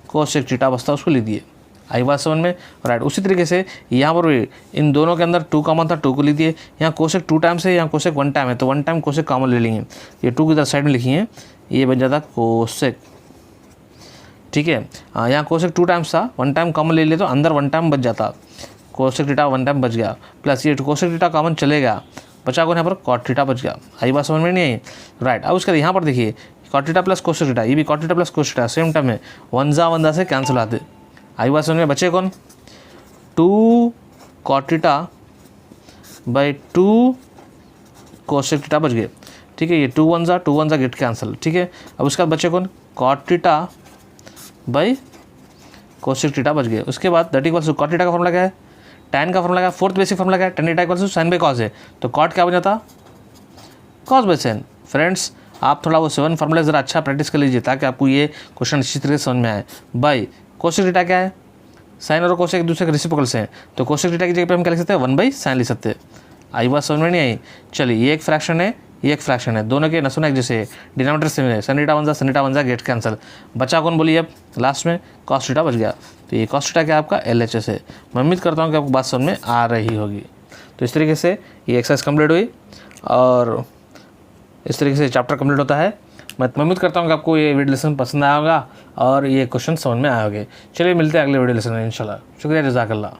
कोसेक थीटा बचता, उसको लिख दिए। आई बात समझ में, राइट। उसी तरीके से यहाँ पर भी इन दोनों के अंदर 2 कॉमन था, 2 को लिख दिए। यहाँ कोसेक 2 टाइम्स है, यहाँ कोसेक 1 टाइम है, तो 1 टाइम कोसेक कॉमन ले लेंगे। ये 2 की इधर साइड में लिखिए, ये बन जाता कोसेक, ठीक है। यहाँ कोसेक 2 टाइम्स था, 1 टाइम कॉमन ले लिए तो अंदर 1 टाइम बच जाता, कोसेक थीटा 1 टाइम बच गया, प्लस ये कोसेक थीटा कॉमन चले गया, बचा कौन यहाँ पर कॉट थीटा बच गया। आई बात समझ में नहीं आई, राइट। अब उसके बाद यहाँ पर देखिए cot theta plus cosec theta, ये भी cot theta plus cosec theta same time में 1 से कैंसिल आते। आई बात समझ में, बचे कौन 2 cot theta by 2 cosec theta बच गए, ठीक है। ये 2 1 गेट कैंसिल, ठीक है। अब उसके बाद बचे कौन cot theta by cosec theta बच गए। उसके बाद that equals to cot theta का फॉर्मूला क्या है, tan का फॉर्मूला क्या है, 4th बेसिक फॉर्मूला क्या है, tan theta equals to sine by cos है, तो कॉट क्या बन जाता कॉस बाई साइन। फ्रेंड्स आप थोड़ा वो 7 फॉर्मूला ज़रा अच्छा प्रैक्टिस कर लीजिए ताकि आपको ये क्वेश्चन अच्छी तरीके से समझ में आए। बाई कोसेक थीटा क्या है, साइन और कोसेक एक दूसरे के रेसिप्रोकल्स हैं, तो कोसेक थीटा की जगह पे हम क्या लिख सकते हैं 1/sin लिख सकते हैं। आई बात समझ में नहीं आई, चलिए ये एक फ्रैक्शन है, ये एक फ्रैक्शन है, दोनों के नसों एक जैसे डिनोमिनेटर सेम है, sin थीटा 1 गेट कैंसिल, बचा कौन बोलिए अब लास्ट में cos थीटा बच गया, तो ये cos थीटा क्या आपका LHS है। मैं उम्मीद करता हूँ कि आपको बात समझ में आ रही होगी। तो इस तरीके से ये एक्सरसाइज कंप्लीट हुई और इस तरीके से चैप्टर कंप्लीट होता है। मैं उम्मीद करता हूँ कि आपको ये वीडियो लेसन पसंद आया होगा और ये क्वेश्चन समझ में आए होंगे। चलिए मिलते हैं अगले वीडियो लेसन में इंशाल्लाह। शुक्रिया, जज़ाकल्लाह।